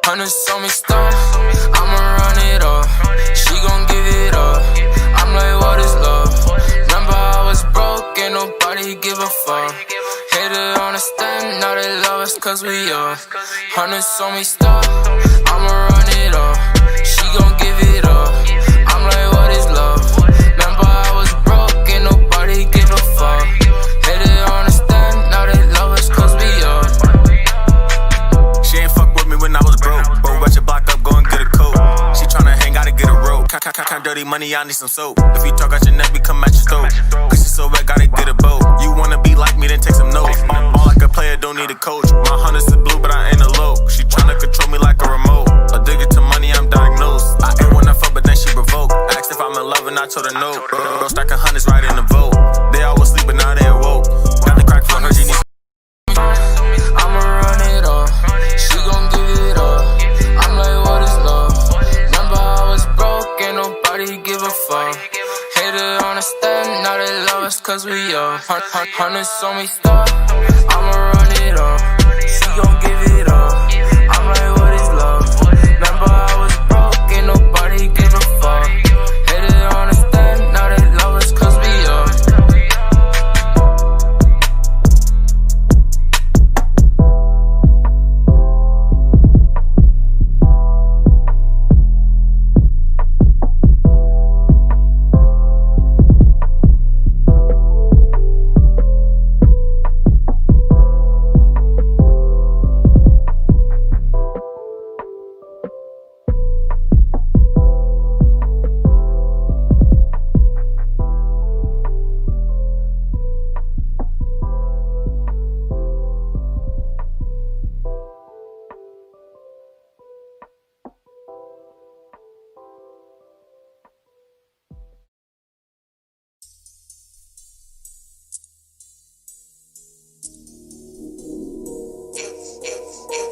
Hundreds on me stop, I'ma run it up. She gon' give it up. I'm like, what is love? Remember I was broke, ain't nobody give a fuck. Hater understand, now they love us cause we up. Hundreds on me stop, I'ma run it up. She gon' give it up. I'm like, what is love? Remember I was broke, ain't nobody give a fuck. Hater understand, now they love us cause we up. She ain't fuck with me when I was broke. But rush your block up, go and get a coat. She tryna hang, gotta get a rope. Count dirty money, I need some soap. If you talk out your neck, we come at your throat. Cause she so wet, gotta get a boat. You wanna be like me, then take some notes. All like a player, don't need a coach. My hundreds is blue, but I ain't a low. She tryna control me like a remote. Addicted to money, I'm diagnosed. I ain't wanna fuck, but then she provoked. Asked if I'm in love, and I told her no. Bro, stacking hundreds right in the vote. They all was sleeping, now they awoke. Got the crack for her, she needs. I'ma run it up. She gon' give it up. I'm like, what is love? Remember I was broke, ain't nobody give a fuck. Hater understand, now they love us cause we up. Hundreds on me stop, I'ma run it up. She gon' give it up. I'm like, what is love? Remember I was broke, ain't nobody give a fuck. Hater understand, now they love us cause we up.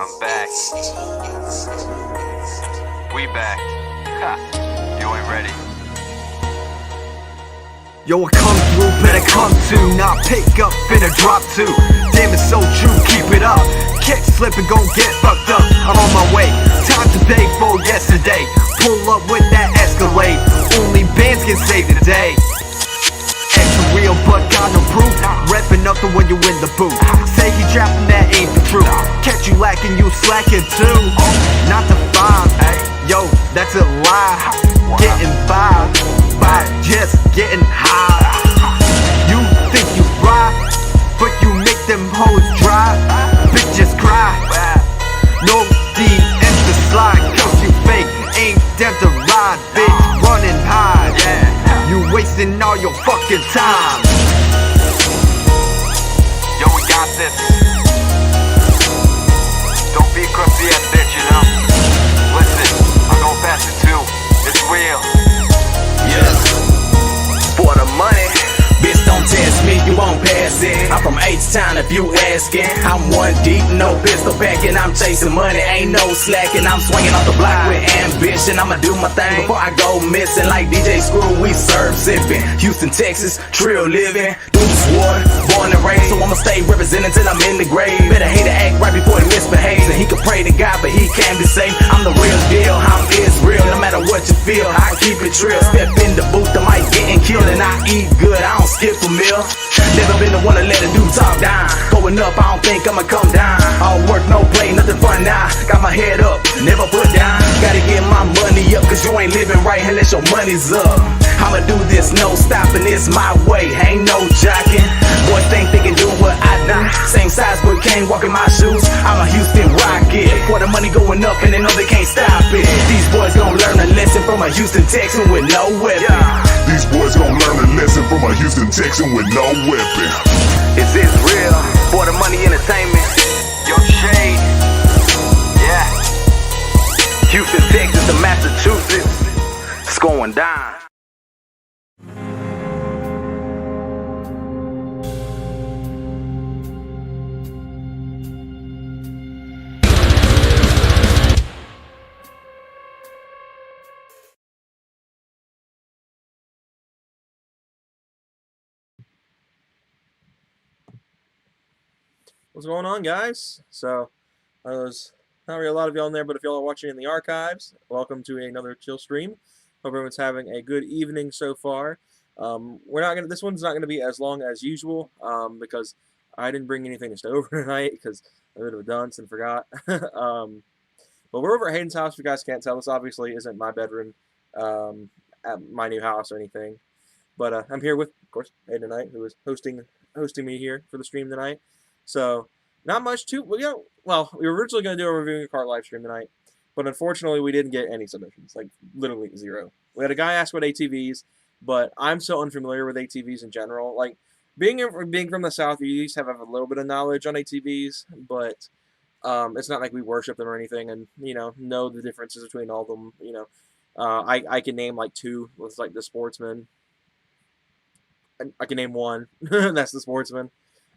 I'm back. We back. Ha. You ain't ready. Yo, I come through, better come to. Now pick up, finna drop too. Damn, it's so true, keep it up. Catch slipping, gon' get fucked up. I'm on my way, time today for yesterday. Pull up with that Escalade. Only bands can save the day. Extra real, but got no proof. Reppin' up the when you in the booth. Say he trapping, that ain't the truth. Catch you lacking, you slacking too. Not the vibe, yo, that's a lie. Getting by just getting high. You think you fly, but you make them hoes dry. Bitches cry. No DMs to slide, cause you fake. Ain't down to ride, bitch, running high. You wasting all your fucking time. Yo, we got this. Don't be a crusty ass bitch, you know. Listen, I'm gon' pass it too. It's real. Yes. For the money. Bitch, don't test me, you won't pass it. I'm from H-Town if you asking. I'm one deep, no pistol packing. I'm chasing money, ain't no slacking. I'm swinging off the block with ambition. I'ma do my thing before I go missing. Like DJ Screw, we serve sipping. Houston, Texas, trill living. Deuce water, born and raised. So I'ma stay representing till I'm in the grave. Better hate to act right before he misbehaves. And he can pray to God, but he can't be saved. I'm the real deal, I'm Israel. No matter what you feel, I keep it real. Step in the booth, I might getting killed. And I eat good, I don't skip a meal. Never been the one to let a dude talk down. Going up, I don't think I'ma come down. All work, no play, nothing fun now. Got my head up, never put down. Gotta get my money up, cause you ain't living right unless your money's up. I'ma do this, no stopping, it's my way, ain't no jocking. Boys think they can do what I do. Same size, but can't walk in my shoes. I'm a Houston Rocket. For the money going up, and they know they can't stop it. These boys gon' learn a lesson from a Houston Texan with no weapon. These boys gon' learn a lesson from a Houston Texan with no weapon. Is this real? For the money entertainment. Yo, Shade. Yeah. Houston, Texas to Massachusetts. It's going down. What's going on, guys? So I was not really a lot of y'all in there, but if y'all are watching in the archives, welcome to another chill stream. Hope everyone's having a good evening so far. We're not gonna. This one's not gonna be as long as usual because I didn't bring anything to stay over tonight because I'm a bit of a dunce and forgot. But we're over at Hayden's house. If you guys can't tell, this obviously isn't my bedroom at my new house or anything. But I'm here with, of course, Hayden tonight, who is hosting me here for the stream tonight. So not much to well, we were originally going to do a reviewing a cart live stream tonight, but unfortunately we didn't get any submissions, like literally zero. We had a guy ask about ATVs, but I'm so unfamiliar with ATVs in general. Like being from the South, you at least have a little bit of knowledge on ATVs, but it's not like we worship them or anything, and know the differences between all of them. I can name like two. It's like the Sportsman. I can name one. That's the Sportsman.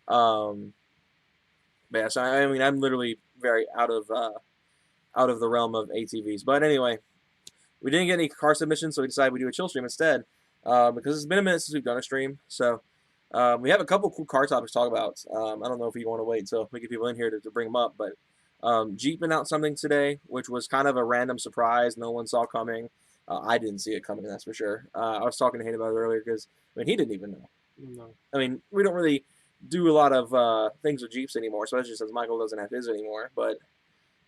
But yeah, so I mean, I'm literally very out of the realm of ATVs. But anyway, we didn't get any car submissions, so we decided we do a chill stream instead because it's been a minute since we've done a stream. So we have a couple cool car topics to talk about. I don't know if you want to wait until we get people in here to bring them up, but Jeep announced something today, which was kind of a random surprise. No one saw coming. I didn't see it coming, that's for sure. I was talking to Hayden about it earlier because he didn't even know. No. I mean, we don't really do a lot of things with Jeeps anymore, especially since Michael doesn't have his anymore. But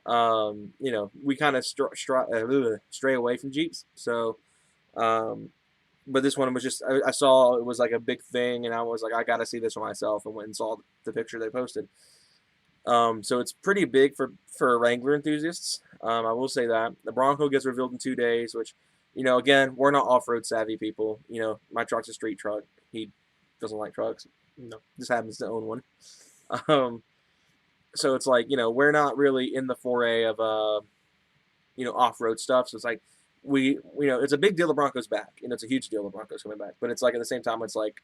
we kind of stray away from Jeeps. So, but this one was just I saw it was like a big thing, and I was like, I got to see this for myself, and went and saw the picture they posted. So it's pretty big for Wrangler enthusiasts. I will say that the Bronco gets revealed in 2 days, which, again, we're not off-road savvy people. My truck's a street truck. He doesn't like trucks. No. Just happens to own one. So it's like, we're not really in the foray of, off-road stuff. So it's like, it's a big deal the Bronco's back. It's a huge deal the Bronco's coming back. But it's like, at the same time, it's like,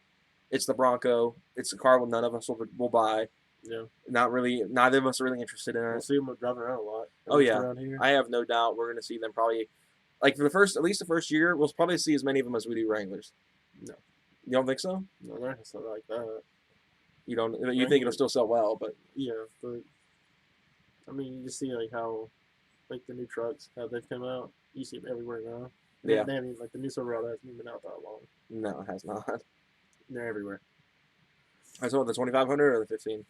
it's the Bronco. It's a car none of us will buy. Yeah. Neither of us are really interested in it. We'll see them driving around a lot. Oh yeah, around here. I have no doubt we're gonna see them probably, like for at least the first year, we'll probably see as many of them as we do Wranglers. No. You don't think so? No, they're not something like that. You don't. You think it'll still sell well, but Yeah, but I mean, you just see like how, like the new trucks, how they've come out. You see them everywhere now. Yeah. They haven't, like the new Silverado hasn't even been out that long. no, it has not. They're everywhere. I saw the 2500 or the 15.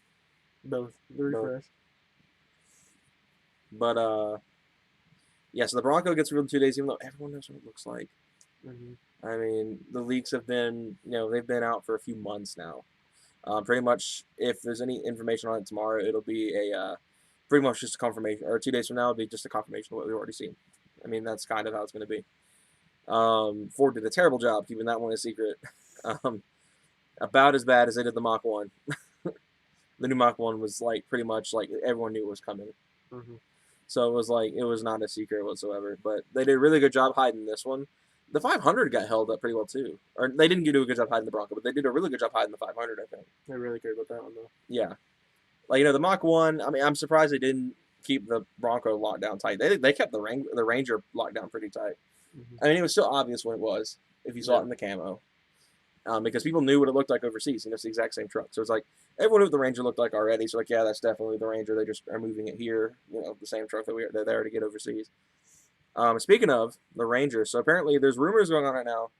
Both. The refresh. But yeah. So the Bronco gets revealed in 2 days, even though everyone knows what it looks like. Mm-hmm. I mean, the leaks have been, they've been out for a few months now. Pretty much, if there's any information on it tomorrow, it'll be pretty much just a confirmation, or 2 days from now, it'll be just a confirmation of what we've already seen. I mean, that's kind of how it's going to be. Ford did a terrible job keeping that one a secret. About as bad as they did the Mach 1. The new Mach 1 was like pretty much like everyone knew it was coming. Mm-hmm. So it was like, it was not a secret whatsoever. But they did a really good job hiding this one. The 500 got held up pretty well too. Or they didn't do a good job hiding the Bronco, but they did a really good job hiding the 500, I think. They're really good about that one though. Yeah. Like, the Mach 1, I mean, I'm surprised they didn't keep the Bronco locked down tight. They kept the Ranger locked down pretty tight. Mm-hmm. I mean, it was still obvious when it was, if you saw it in the camo. Because people knew what it looked like overseas. It's the exact same truck. So it's like, everyone knew what the Ranger looked like already. So like, yeah, that's definitely the Ranger. They just are moving it here. The same truck that they're there to get overseas. Speaking of the Ranger, so apparently there's rumors going on right now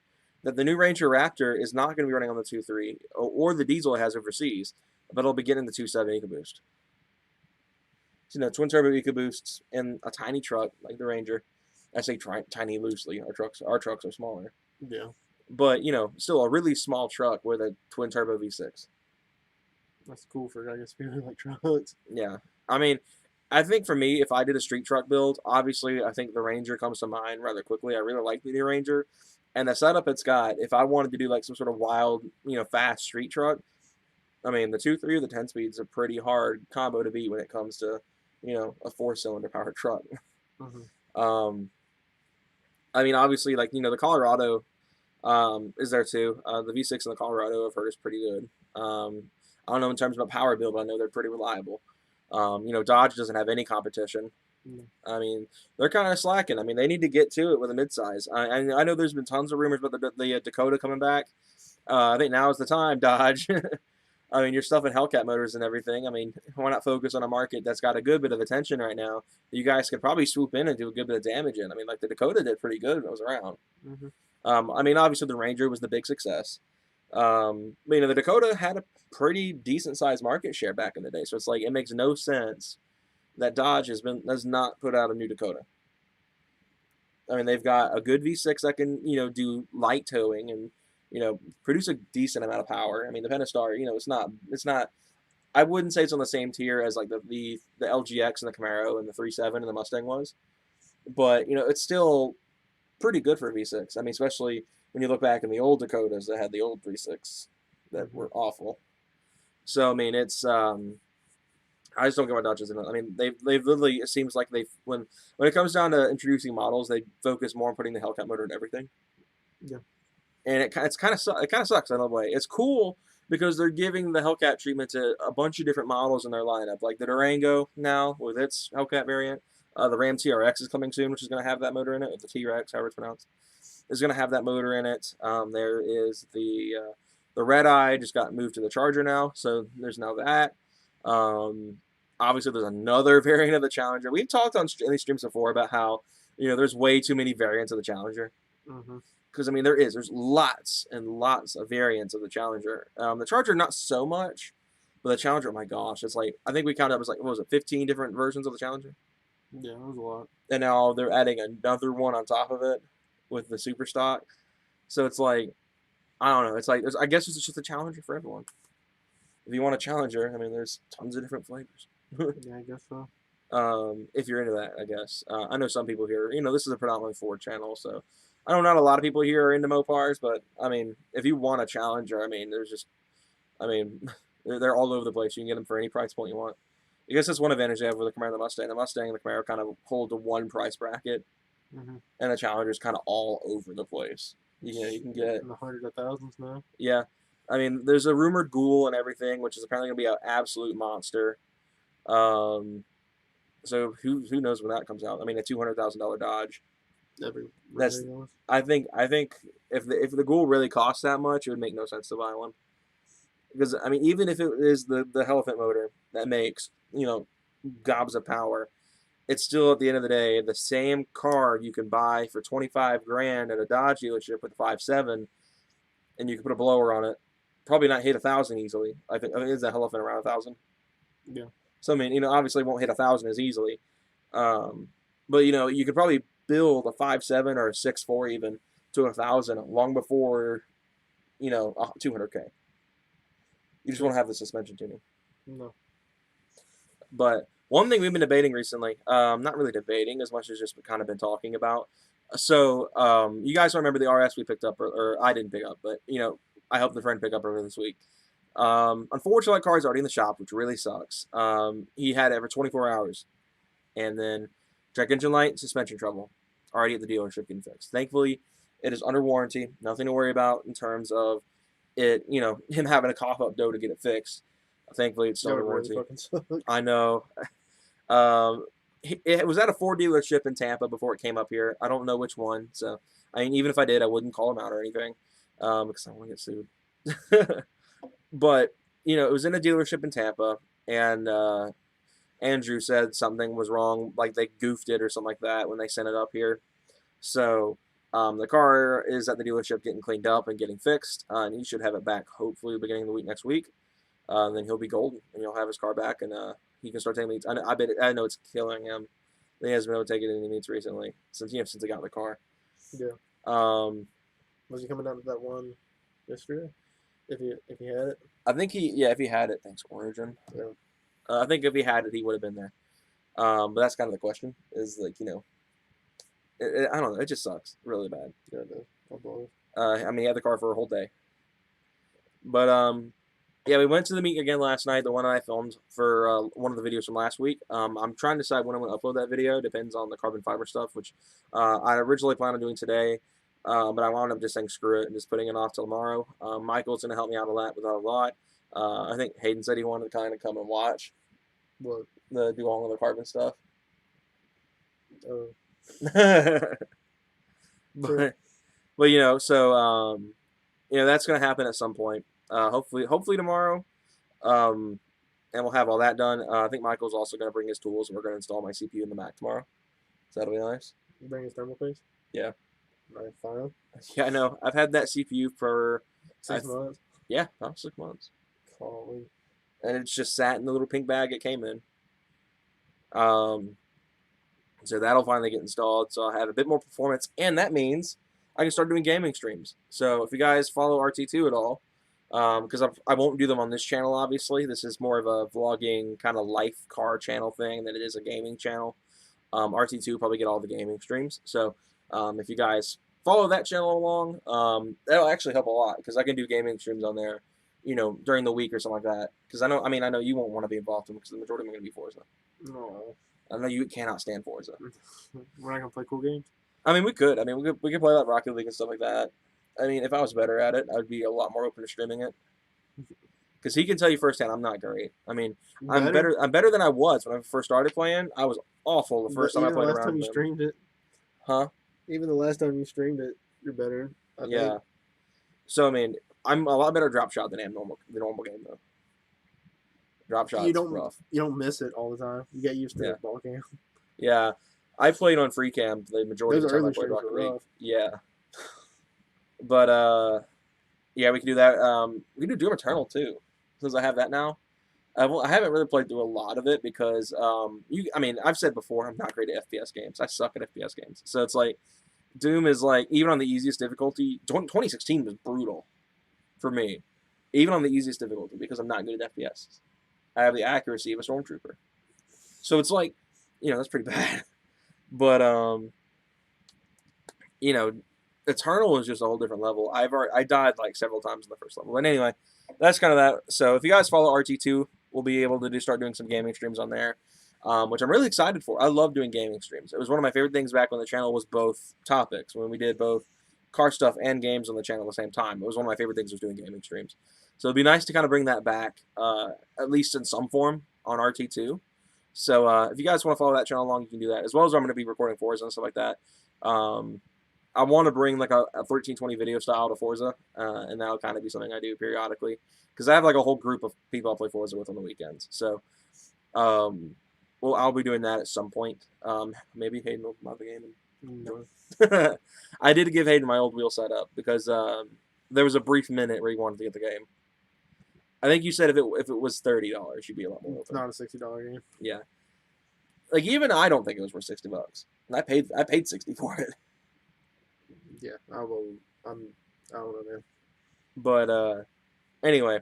that the new Ranger Raptor is not going to be running on the 2.3 or the diesel it has overseas, but it'll be getting the 2.7 EcoBoost. So, twin turbo EcoBoosts in a tiny truck like the Ranger. I say tiny loosely. Our trucks are smaller. Yeah. But, still a really small truck with a twin turbo V6. That's cool for, I guess, people who like trucks. Yeah. I mean, I think for me, if I did a street truck build, obviously I think the Ranger comes to mind rather quickly. I really like the new Ranger. And the setup it's got, if I wanted to do like some sort of wild, fast street truck, I mean, the 2.3 or the 10-speed is a pretty hard combo to beat when it comes to, a 4-cylinder powered truck. Mm-hmm. I mean, obviously, like, the Colorado is there too. The V6 in the Colorado I've heard is pretty good. I don't know in terms of a power build, but I know they're pretty reliable. Dodge doesn't have any competition. Mm. I mean, they're kind of slacking. I mean, they need to get to it with a midsize. I know there's been tons of rumors about the Dakota coming back. I think now is the time, Dodge. I mean, you're stuffing Hellcat motors and everything. I mean, why not focus on a market that's got a good bit of attention right now? You guys could probably swoop in and do a good bit of damage in. I mean, like the Dakota did pretty good when it was around. I mean, obviously the Ranger was the big success. The Dakota had a pretty decent sized market share back in the day, so it's like it makes no sense that Dodge has not put out a new Dakota. I mean, they've got a good V6 that can do light towing and produce a decent amount of power. I mean, the Pentastar, it's not. I wouldn't say it's on the same tier as like the LGX and the Camaro and the 3.7 and the Mustang was, but it's still pretty good for a V6. I mean, especially when you look back in the old Dakotas that had the old 3.6 that were awful. So I mean, it's I just don't get why Dodge isn't. I mean, they've literally, it seems like when it comes down to introducing models, they focus more on putting the Hellcat motor in everything. Yeah. And it kind of sucks in a way. It's cool because they're giving the Hellcat treatment to a bunch of different models in their lineup, like the Durango now with its Hellcat variant. The Ram TRX is coming soon, which is going to have that motor in it. Or the T-Rex, however it's pronounced, is going to have that motor in it. There is the Red Eye just got moved to the Charger now, so there's now that. Obviously, there's another variant of the Challenger. We've talked on these streams before about how there's way too many variants of the Challenger. Because I mean, there's lots and lots of variants of the Challenger. The Charger, not so much, but the Challenger, oh my gosh, it's like I think we counted up as like what was it, 15 different versions of the Challenger. Yeah, it was a lot. And now they're adding another one on top of it with the Super Stock. So it's like, I don't know. It's like I guess it's just a Challenger for everyone. If you want a Challenger, I mean, there's tons of different flavors. Yeah, I guess so. If you're into that, I guess. I know some people here. This is a predominantly Ford channel, so I know not a lot of people here are into Mopars, but I mean, if you want a Challenger, I mean, they're all over the place. You can get them for any price point you want. I guess that's one advantage they have with the Camaro and the Mustang. The Mustang and the Camaro kind of hold to one price bracket, and the Challenger's kind of all over the place. You can get in the hundreds of thousands now. Yeah, I mean, there's a rumored Ghoul and everything, which is apparently going to be an absolute monster. So who knows when that comes out? I mean, a $200,000 Dodge. I think if the Ghoul really costs that much, it would make no sense to buy one. Because I mean, even if it is the Elephant motor that makes gobs of power, it's still at the end of the day the same car you can buy for $25,000 at a Dodge dealership with a 5.7, and you can put a blower on it. Probably not hit 1,000 easily. I think is that Elephant around 1,000. Yeah. So I mean, obviously won't hit 1,000 as easily, but you could probably build a 5.7 or a 6.4 even to 1,000 long before 200K. You just won't have the suspension tuning. No. But one thing we've been debating recently, not really debating as much as just kind of been talking about. So you guys remember the RS we picked up, or I didn't pick up, but I helped a friend pick up over this week. Unfortunately, that car's already in the shop, which really sucks. He had it for 24 hours, and then check engine light, suspension trouble, already at the dealership getting fixed. Thankfully, it is under warranty. Nothing to worry about in terms of it. Him having a cough up dough to get it fixed. Thankfully, it's still under warranty. Really I know. It was at a Ford dealership in Tampa before it came up here. I don't know which one. So, I mean, even if I did, I wouldn't call him out or anything because I don't want to get sued. But, it was in a dealership in Tampa, and Andrew said something was wrong, like they goofed it or something like that when they sent it up here. So, the car is at the dealership getting cleaned up and getting fixed, and he should have it back hopefully beginning of the week next week. Then he'll be golden, and he'll have his car back, and he can start taking meets. I know it's killing him. He hasn't been able to take it in any meets recently since he got in the car. Yeah. Was he coming down to that one yesterday? If he had it, I think if he had it, thanks Origin. Yeah. I think if he had it, he would have been there. But that's kind of the question. Is like I don't know. It just sucks really bad. Yeah, it does. I mean, he had the car for a whole day. But yeah, we went to the meet again last night. The one I filmed for one of the videos from last week. I'm trying to decide when I'm going to upload that video. Depends on the carbon fiber stuff, which I originally planned on doing today. But I wound up just saying screw it and just putting it off till tomorrow. Michael's going to help me out a lot. I think Hayden said he wanted to kind of come and watch. What? Do all of the carbon stuff. but so that's going to happen at some point. Hopefully tomorrow. And we'll have all that done. I think Michael's also going to bring his tools, and we're going to install my CPU in the Mac tomorrow. So that'll be nice. You bring his thermal paste? Yeah. Right, fine. Yeah, I know. I've had that CPU for 6 months. Yeah, about 6 months. Holy. And it's just sat in the little pink bag it came in. So that'll finally get installed. So I'll have a bit more performance, and that means I can start doing gaming streams. So if you guys follow RT2 at all, because I won't do them on this channel, obviously. This is more of a vlogging kind of life car channel thing than it is a gaming channel. RT2 will probably get all the gaming streams. So if you guys follow that channel along, that'll actually help a lot because I can do gaming streams on there, you know, during the week or something like that. Because I know you won't want to be involved in them because the majority of them are going to be Forza. No. I know you cannot stand Forza. We're not going to play cool games? I mean, we could. I mean, we could play like Rocket League and stuff like that. I mean, if I was better at it, I would be a lot more open to streaming it. Because he can tell you firsthand, I'm not great. I mean, I'm better than I was when I first started playing. I was awful the first time I played around. Even the last time you streamed it. Huh? Even the last time you streamed it, you're better. I think. So I mean, I'm a lot better at drop shot than I am the normal game though. Drop shot is rough. You don't miss it all the time. You get used to the ball game. Yeah, I played on free cam the majority of the time I played early Rocket League. rough. Yeah, but yeah, we can do that. We can do Doom Eternal too, since I have that now. I haven't really played through a lot of it because I mean, I've said before I'm not great at FPS games. I suck at FPS games. So it's like Doom is like even on the easiest difficulty. 2016 was brutal for me, even on the easiest difficulty because I'm not good at FPS. I have the accuracy of a stormtrooper. So it's like, you know, that's pretty bad. But you know, Eternal is just a whole different level. I died like several times in the first level. But anyway, that's kind of that. So if you guys follow RT2, we'll be able to start doing some gaming streams on there, which I'm really excited for. I love doing gaming streams. It was one of my favorite things back when the channel was both topics, when we did both car stuff and games on the channel at the same time. It was one of my favorite things was doing gaming streams. So it'd be nice to kind of bring that back, at least in some form, on RT2. So if you guys want to follow that channel along, you can do that. As well as I'm going to be recording Forza and stuff like that. I want to bring like a 1320 video style to Forza, and that'll kind of be something I do periodically. Because I have like a whole group of people I play Forza with on the weekends. So well, I'll be doing that at some point. Maybe Hayden will come out of the game. No. I did give Hayden my old wheel setup because there was a brief minute where he wanted to get the game. I think you said if it was $30, you'd be a lot more open. It's not a $60 game. Yeah. Like even I don't think it was worth $60. And I paid $60 for it. Yeah, I don't know, man. But anyway.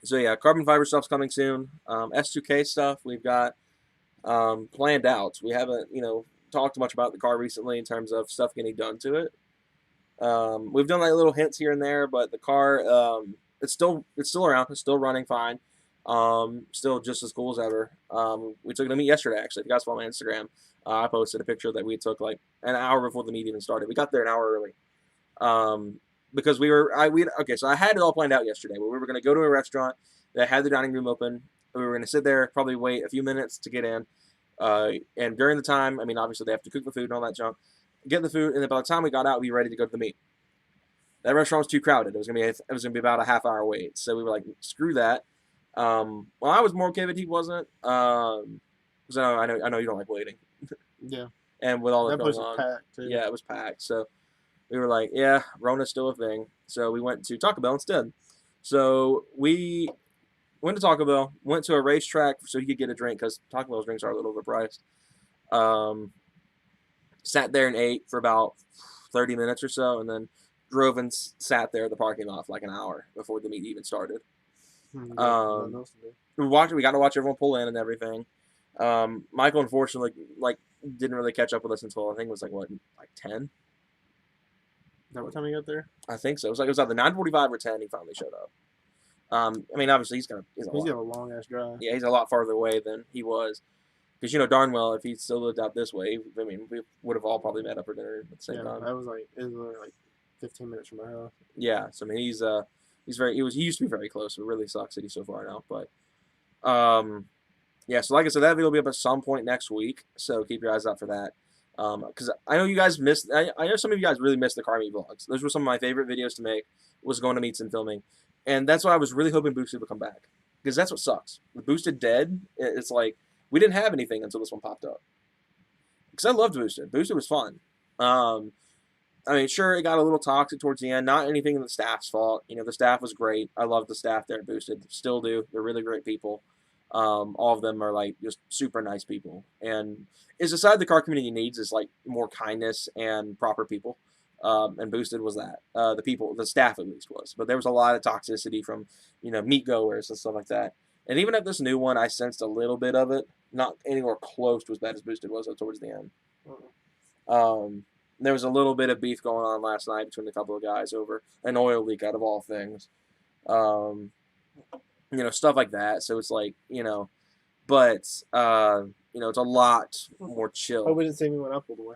So yeah, carbon fiber stuff's coming soon. S2K stuff we've got planned out. We haven't, you know, talked much about the car recently in terms of stuff getting done to it. We've done like little hints here and there, but the car it's still around. It's still running fine. Still just as cool as ever. We took it to meet yesterday, actually. If you guys follow my Instagram, I posted a picture that we took like an hour before the meet even started. We got there an hour early. Because so I had it all planned out yesterday. We were going to go to a restaurant that had the dining room open. We were going to sit there, probably wait a few minutes to get in. And during the time, I mean, obviously they have to cook the food and all that junk. Get the food, and then by the time we got out, we were ready to go to the meet. That restaurant was too crowded. It was gonna be about a half-hour wait. So we were like, screw that. Well, I was more okay, but he wasn't. Because I know you don't like waiting. Yeah. And with all that place going on, was packed too. yeah, it was packed. So we were like, yeah, Rona's still a thing. So we went to Taco Bell instead. So we went to Taco Bell, went to a racetrack so he could get a drink because Taco Bell's drinks are a little overpriced. Sat there and ate for about 30 minutes or so, and then drove and sat there at the parking lot for like an hour before the meet even started. We got to watch everyone pull in and everything. Michael, unfortunately, like didn't really catch up with us until I think it was like 10. Is that what time he got there? I think so. It was either 9:45 or 10. He finally showed up. I mean, obviously he's got a long ass drive. Yeah, he's a lot farther away than he was. Because you know darn well if he still lived out this way, I mean, we would have all probably met up for dinner at the same time. It was like 15 minutes from my house. Yeah, so I mean he used to be very close. It really sucks that he's so far now, but yeah. So like I said, that video will be up at some point next week. So keep your eyes out for that. Because I know you guys I know some of you guys really missed the car meet vlogs. Those were some of my favorite videos to make. Was going to meets and filming. And that's why I was really hoping Boosted would come back. Because that's what sucks. With Boosted dead, it's like, we didn't have anything until this one popped up. Because I loved Boosted. Boosted was fun. I mean, sure, it got a little toxic towards the end. Not anything in the staff's fault. You know, the staff was great. I love the staff there at Boosted. Still do. They're really great people. All of them are like just super nice people. And it's a side the car community needs is like more kindness and proper people. And Boosted was that. The staff at least was. But there was a lot of toxicity from, meat goers and stuff like that. And even at this new one, I sensed a little bit of it. Not anywhere close to as bad as Boosted was towards the end. There was a little bit of beef going on last night between a couple of guys over an oil leak out of all things. Stuff like that. So it's like, but, it's a lot more chill. I wouldn't say we went up all the way.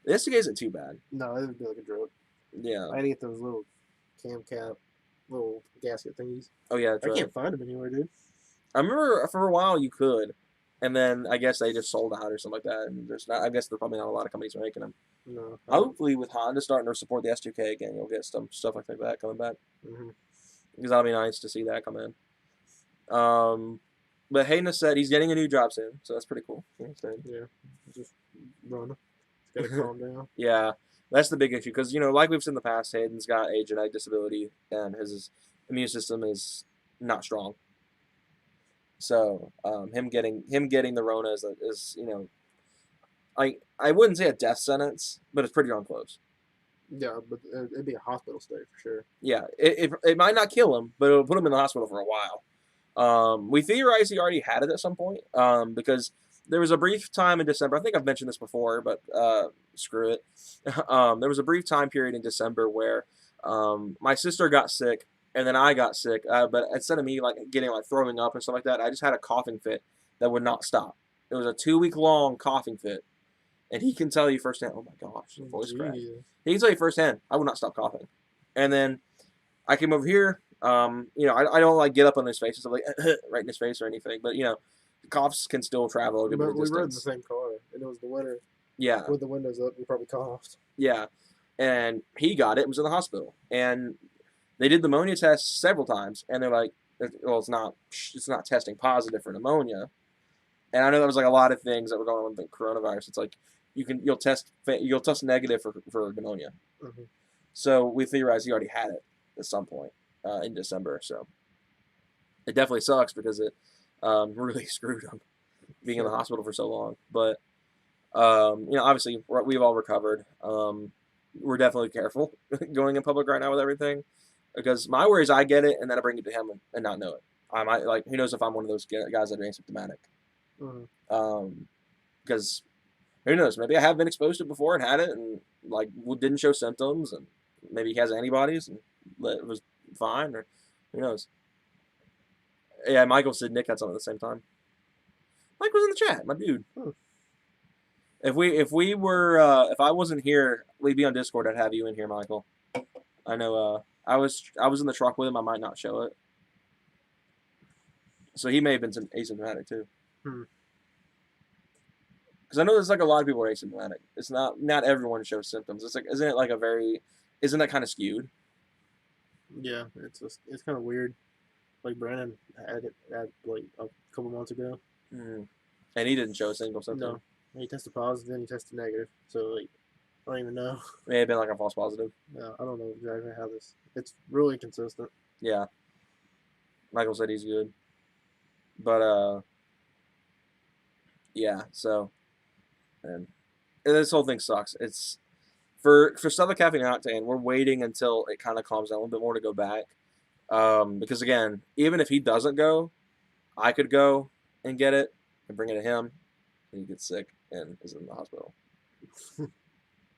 The STK isn't too bad. No, it would be like a drug. Yeah. I had to get those little cam cap, little gasket thingies. Oh, yeah. I can't find them anywhere, dude. I remember for a while you could. And then I guess they just sold out or something like that. And I guess there's probably not a lot of companies making them. No. Hopefully with Honda starting to support the S2K again, you'll get some stuff like that coming back. Mm-hmm. Because that'll be nice to see that come in. But Hayden has said he's getting a new job soon, so that's pretty cool. Yeah. Just run. It's got to calm down. Yeah, that's the big issue. Because, like we've said in the past, Hayden's got a genetic disability, and his immune system is not strong. So him getting the Rona is I wouldn't say a death sentence, but it's pretty darn close. Yeah, but it'd be a hospital stay for sure. Yeah, it might not kill him, but it'll put him in the hospital for a while. We theorize he already had it at some point because there was a brief time in December. I think I've mentioned this before, but screw it. There was a brief time period in December where my sister got sick. And then I got sick, but instead of me getting throwing up and stuff like that, I just had a coughing fit that would not stop. It was a 2-week-long coughing fit, and he can tell you firsthand. Oh my gosh, the voice crack. He can tell you firsthand. I would not stop coughing. And then I came over here. I don't get up on his face and stuff right in his face or anything, but coughs can still travel a good bit of distance. We rode the same car, and it was the winter. Yeah. With the windows up, we probably coughed. Yeah, and he got it. Was in the hospital, and they did the pneumonia test several times, and they're like, well, it's not testing positive for pneumonia. And I know there was a lot of things that were going on with the coronavirus. It's like you'll test negative for pneumonia. Mm-hmm. So we theorized he already had it at some point in December. So it definitely sucks because it really screwed him being in the hospital for so long. But obviously we've all recovered. We're definitely careful going in public right now with everything. Because my worry is I get it and then I bring it to him and not know it. I might who knows if I'm one of those guys that are asymptomatic. Mm-hmm. Because who knows? Maybe I have been exposed to it before and had it and didn't show symptoms and maybe he has antibodies and it was fine or who knows. Yeah, Michael said Nick had something at the same time. Mike was in the chat, my dude. Hmm. If I wasn't here, we'd be on Discord. I'd have you in here, Michael. I know. I was in the truck with him. I might not show it. So he may have been asymptomatic too. Because I know there's a lot of people are asymptomatic. It's not everyone shows symptoms. It's isn't that kind of skewed? Yeah, it's kind of weird. Like Brandon had it a couple months ago. And he didn't show a single symptom. No, he tested positive, then he tested negative. So I don't even know. It may have been a false positive. Yeah, I don't know exactly how this. It's really consistent. Yeah. Michael said he's good. But yeah. So, and this whole thing sucks. It's for Southern Caffeine and Octane. We're waiting until it kind of calms down a little bit more to go back. Because again, even if he doesn't go, I could go and get it and bring it to him, and he gets sick and is in the hospital.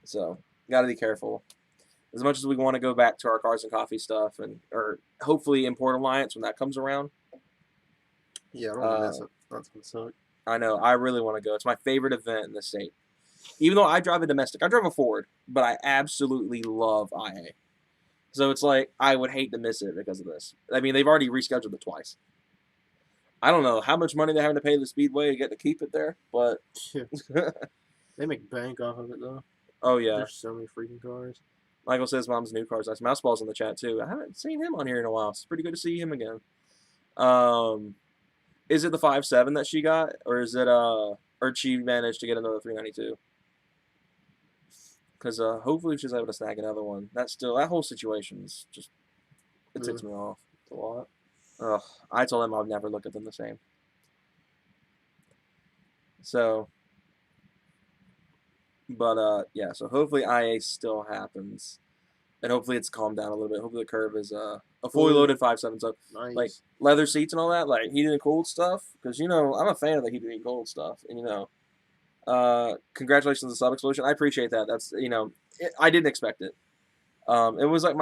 So, got to be careful. As much as we want to go back to our cars and coffee stuff, or hopefully Import Alliance when that comes around. Yeah, I don't want to miss it. That's going to suck. I know. I really want to go. It's my favorite event in the state. Even though I drive a domestic. I drive a Ford, but I absolutely love IA. So it's I would hate to miss it because of this. I mean, they've already rescheduled it twice. I don't know how much money they're having to pay the Speedway to get to keep it there, but... They make bank off of it, though. Oh, yeah. There's so many freaking cars. Michael says mom's new car's nice. Mouse Ball's in the chat too. I haven't seen him on here in a while. It's pretty good to see him again. Is it the 5.7 that she got, or is it or she managed to get another 392? Because hopefully she's able to snag another one. That whole situation is just, it ticks me off. It's a lot. Ugh, I told them I'd never look at them the same. So, but yeah. So hopefully IA still happens, and hopefully it's calmed down a little bit. Hopefully the curve is a fully loaded 5.7. So Nice. like leather seats and all that, like heated and cooled stuff. Because you know I'm a fan of the heated and cooled stuff, and you know. Congratulations on the sub explosion. I appreciate that. That's I didn't expect it. It was like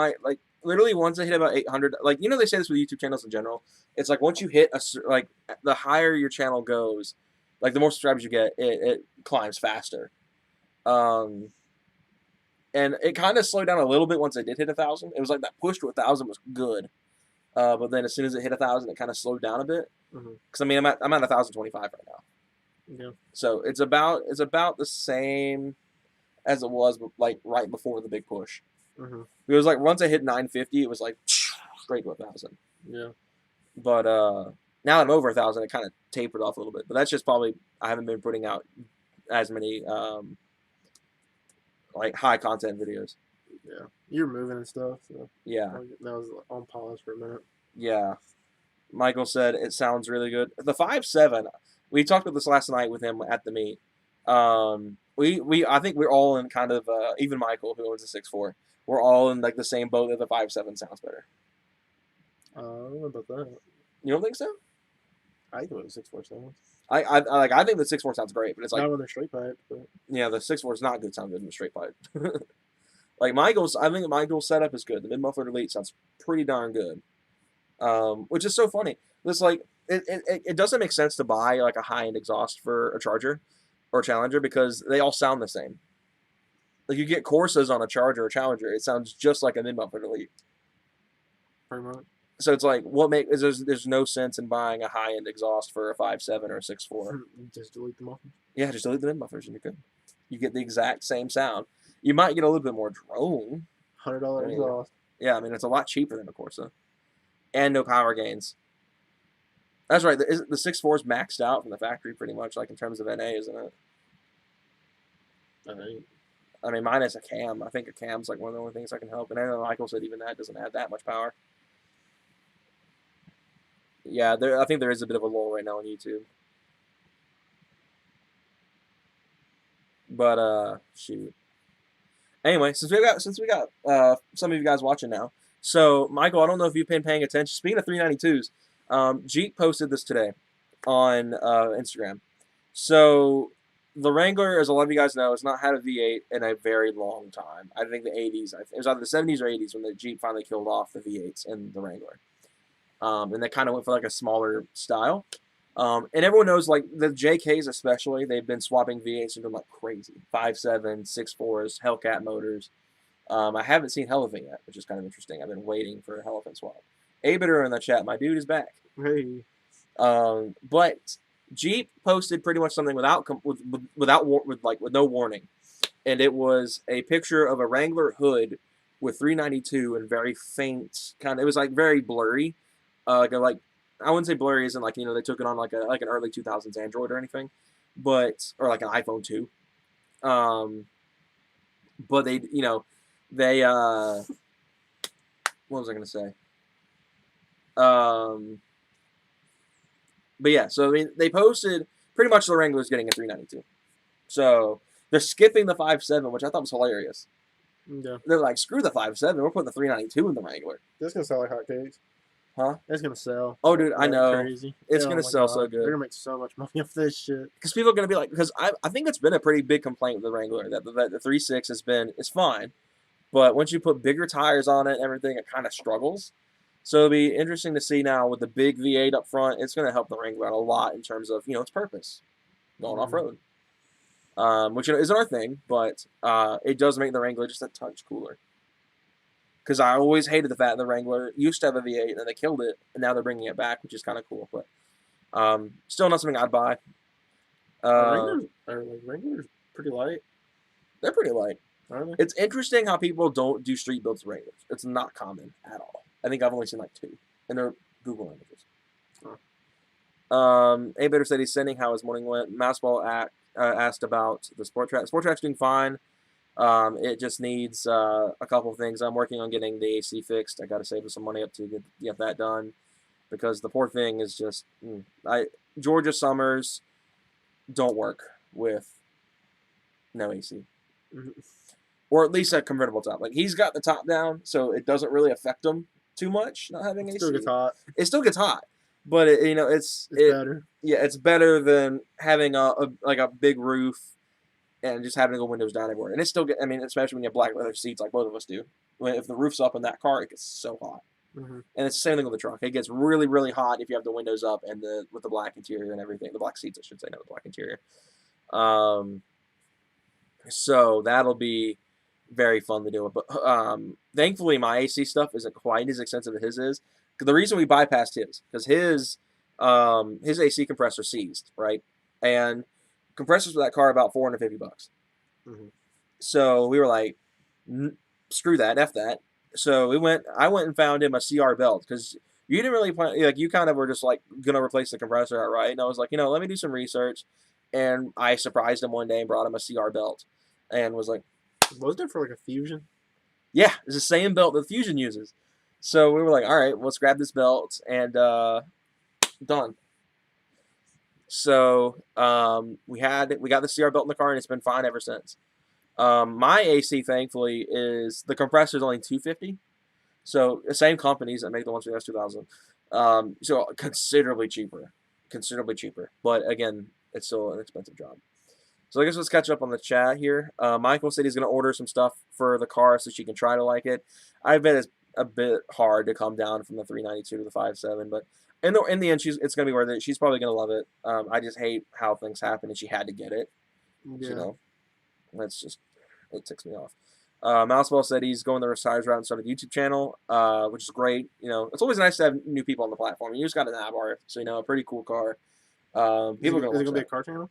literally once I hit about 800. Like they say this with YouTube channels in general. It's like once you hit the higher your channel goes, like the more subscribers you get, it climbs faster. And it kind of slowed down a little bit once I did hit 1,000. It was like that push to 1,000 was good, but then as soon as it hit 1,000, it kind of slowed down a bit. Because I'm at 1,025 right now. Yeah. So it's about the same as it was like right before the big push. It was like once I hit 950, it was like straight to 1,000. Yeah. But now I'm over 1,000, it kind of tapered off a little bit. But that's just probably I haven't been putting out as many like high content videos. Yeah. You're moving and stuff. So Yeah. That was on pause for a minute. Yeah. Michael said it sounds really good. The 5.7. We talked about this last night with him at the meet. I think we're all in kind of even Michael, who owns a 6.4, we're all in like the same boat that the 5.7 sounds better. I don't know about that. You don't think so? I think it was 6.4 sounds. I think the 6.4 sounds great, but it's like not when they're straight pipe. But yeah, the 6.4 is not good. Sound good in the straight pipe. Like I think Michael's setup is good. The mid muffler delete sounds pretty darn good. Which is so funny. This like it doesn't make sense to buy like a high end exhaust for a Charger or Challenger because they all sound the same. Like you get Corsas on a Charger or Challenger, it sounds just like a mid muffler delete. pretty much. So it's like there's no sense in buying a high end exhaust for a 5.7 or a 6.4. Just delete them off. Yeah, just delete the mid mufflers and you're good. You get the exact same sound. You might get a little bit more drone. $100 exhaust. Yeah, I mean it's a lot cheaper than a Corsa, and no power gains. That's right. The 6.4 is maxed out from the factory pretty much, like in terms of NA, isn't it? I mean, mine is a cam. I think a cam's like one of the only things that can help. And I know Michael said even that doesn't add that much power. Yeah, I think there is a bit of a lull right now on YouTube. But shoot. Anyway, since we got some of you guys watching now, so Michael, I don't know if you've been paying attention. Speaking of 392s, Jeep posted this today on Instagram. So the Wrangler, as a lot of you guys know, has not had a V8 in a very long time. I think the 80s. It was either the 70s or 80s when the Jeep finally killed off the V8s in the Wrangler. And they kind of went for like a smaller style. And everyone knows, like, the JKs especially, they've been swapping V8s into like crazy. 5.7, 6.4s, Hellcat motors. I haven't seen Hellevent yet, which is kind of interesting. I've been waiting for a Hellevent swap. A-Bitter in the chat, my dude is back. Hey. But Jeep posted pretty much something with no warning. And it was a picture of a Wrangler hood with 392 and very faint kind of, it was like very blurry. Like I wouldn't say blurry isn't like, they took it on like an early 2000s Android or anything, but, or like an iPhone 2. But they, what was I going to say? But yeah, so I mean, they posted pretty much the Wrangler's getting a 392. So they're skipping the 5.7, which I thought was hilarious. Yeah. They're like, screw the 5.7, we're putting the 392 in the Wrangler. That's gonna sell like hotcakes. Huh? It's gonna sell. Oh, dude, I know. Crazy. It's gonna sell so good. They're gonna make so much money off this shit. Because people are gonna be like, because I think it's been a pretty big complaint with the Wrangler that the 3.6 it's fine, but once you put bigger tires on it and everything, it kind of struggles. So it'll be interesting to see now with the big V8 up front. It's gonna help the Wrangler out a lot in terms of its purpose, going off road. Which isn't our thing, but it does make the Wrangler just a touch cooler. Because I always hated the fact the Wrangler used to have a V8 and they killed it, and now they're bringing it back, which is kind of cool. But still not something I'd buy. Wrangler's pretty light. They're pretty light. Are they? It's interesting how people don't do street builds with Wranglers. It's not common at all. I think I've only seen like 2, and they're Google images. A Bitter said he's sending how his morning went. Mouseball asked about the Sport Track. Sport Track's doing fine. It just needs a couple of things. I'm working on getting the AC fixed. I got to save some money up to get that done because the poor thing is just Georgia summers don't work with no AC. Or at least a convertible top. Like he's got the top down, so it doesn't really affect him too much not having AC. Still gets hot. It still gets hot, but it's better. Yeah, it's better than having a big roof and just having to go windows down everywhere. And it's still especially when you have black leather seats like both of us do. If the roof's up in that car, it gets so hot. And it's the same thing with the truck. It gets really, really hot if you have the windows up and with the black interior and everything. The black seats, I should say, not the black interior. So that'll be very fun to do. But thankfully, my AC stuff isn't quite as expensive as his is. The reason we bypassed his, because his AC compressor seized, right? And compressors for that car are about $450. So we were like, screw that, F that. So I went and found him a CR belt because you didn't really plan, like you kind of were just like gonna replace the compressor outright. And I was like, let me do some research. And I surprised him one day and brought him a CR belt, and was like, wasn't it for like a Fusion? Yeah, it's the same belt that Fusion uses. So we were like, all right, let's grab this belt and done. So we got the CR belt in the car, and it's been fine ever since. My AC, thankfully, is the compressor is only $250. So the same companies that make the ones for the S2000. So considerably cheaper. But again, it's still an expensive job. So I guess let's catch up on the chat here. Michael said he's going to order some stuff for the car so she can try to like it. I bet it's a bit hard to come down from the 392 to the 5.7, but in the end, it's going to be worth it. She's probably going to love it. I just hate how things happen, and she had to get it. Yeah. It ticks me off. Mouseball said he's going the retires route and started a YouTube channel, which is great. It's always nice to have new people on the platform. You just got an Abarth, so a pretty cool car. People are going to. Is it going to be a car channel?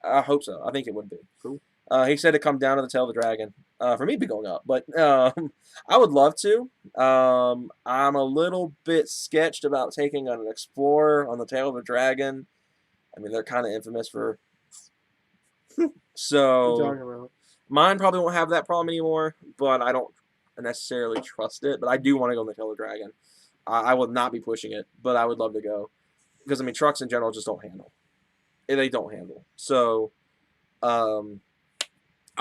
I hope so. I think it would be. Cool. He said to come down to the tail of the dragon. For me, it'd be going up, but I would love to. I'm a little bit sketched about taking an Explorer on the tail of the dragon. They're kind of infamous for. So. What are you talking about? Mine probably won't have that problem anymore, but I don't necessarily trust it. But I do want to go on the tail of the dragon. I would not be pushing it, but I would love to go. Because, trucks in general just don't handle. They don't handle. So, I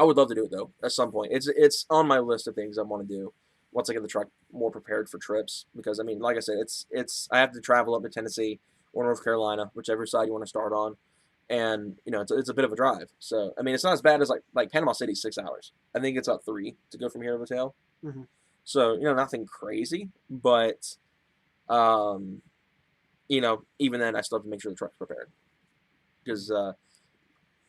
would love to do it, though, at some point. It's on my list of things I want to do once I get the truck more prepared for trips. Because, like I said, I have to travel up to Tennessee or North Carolina, whichever side you want to start on. And, it's a bit of a drive. So, it's not as bad as, like Panama City, 6 hours. I think it's about 3 to go from here to the tail. So, nothing crazy. But, even then, I still have to make sure the truck's prepared. Because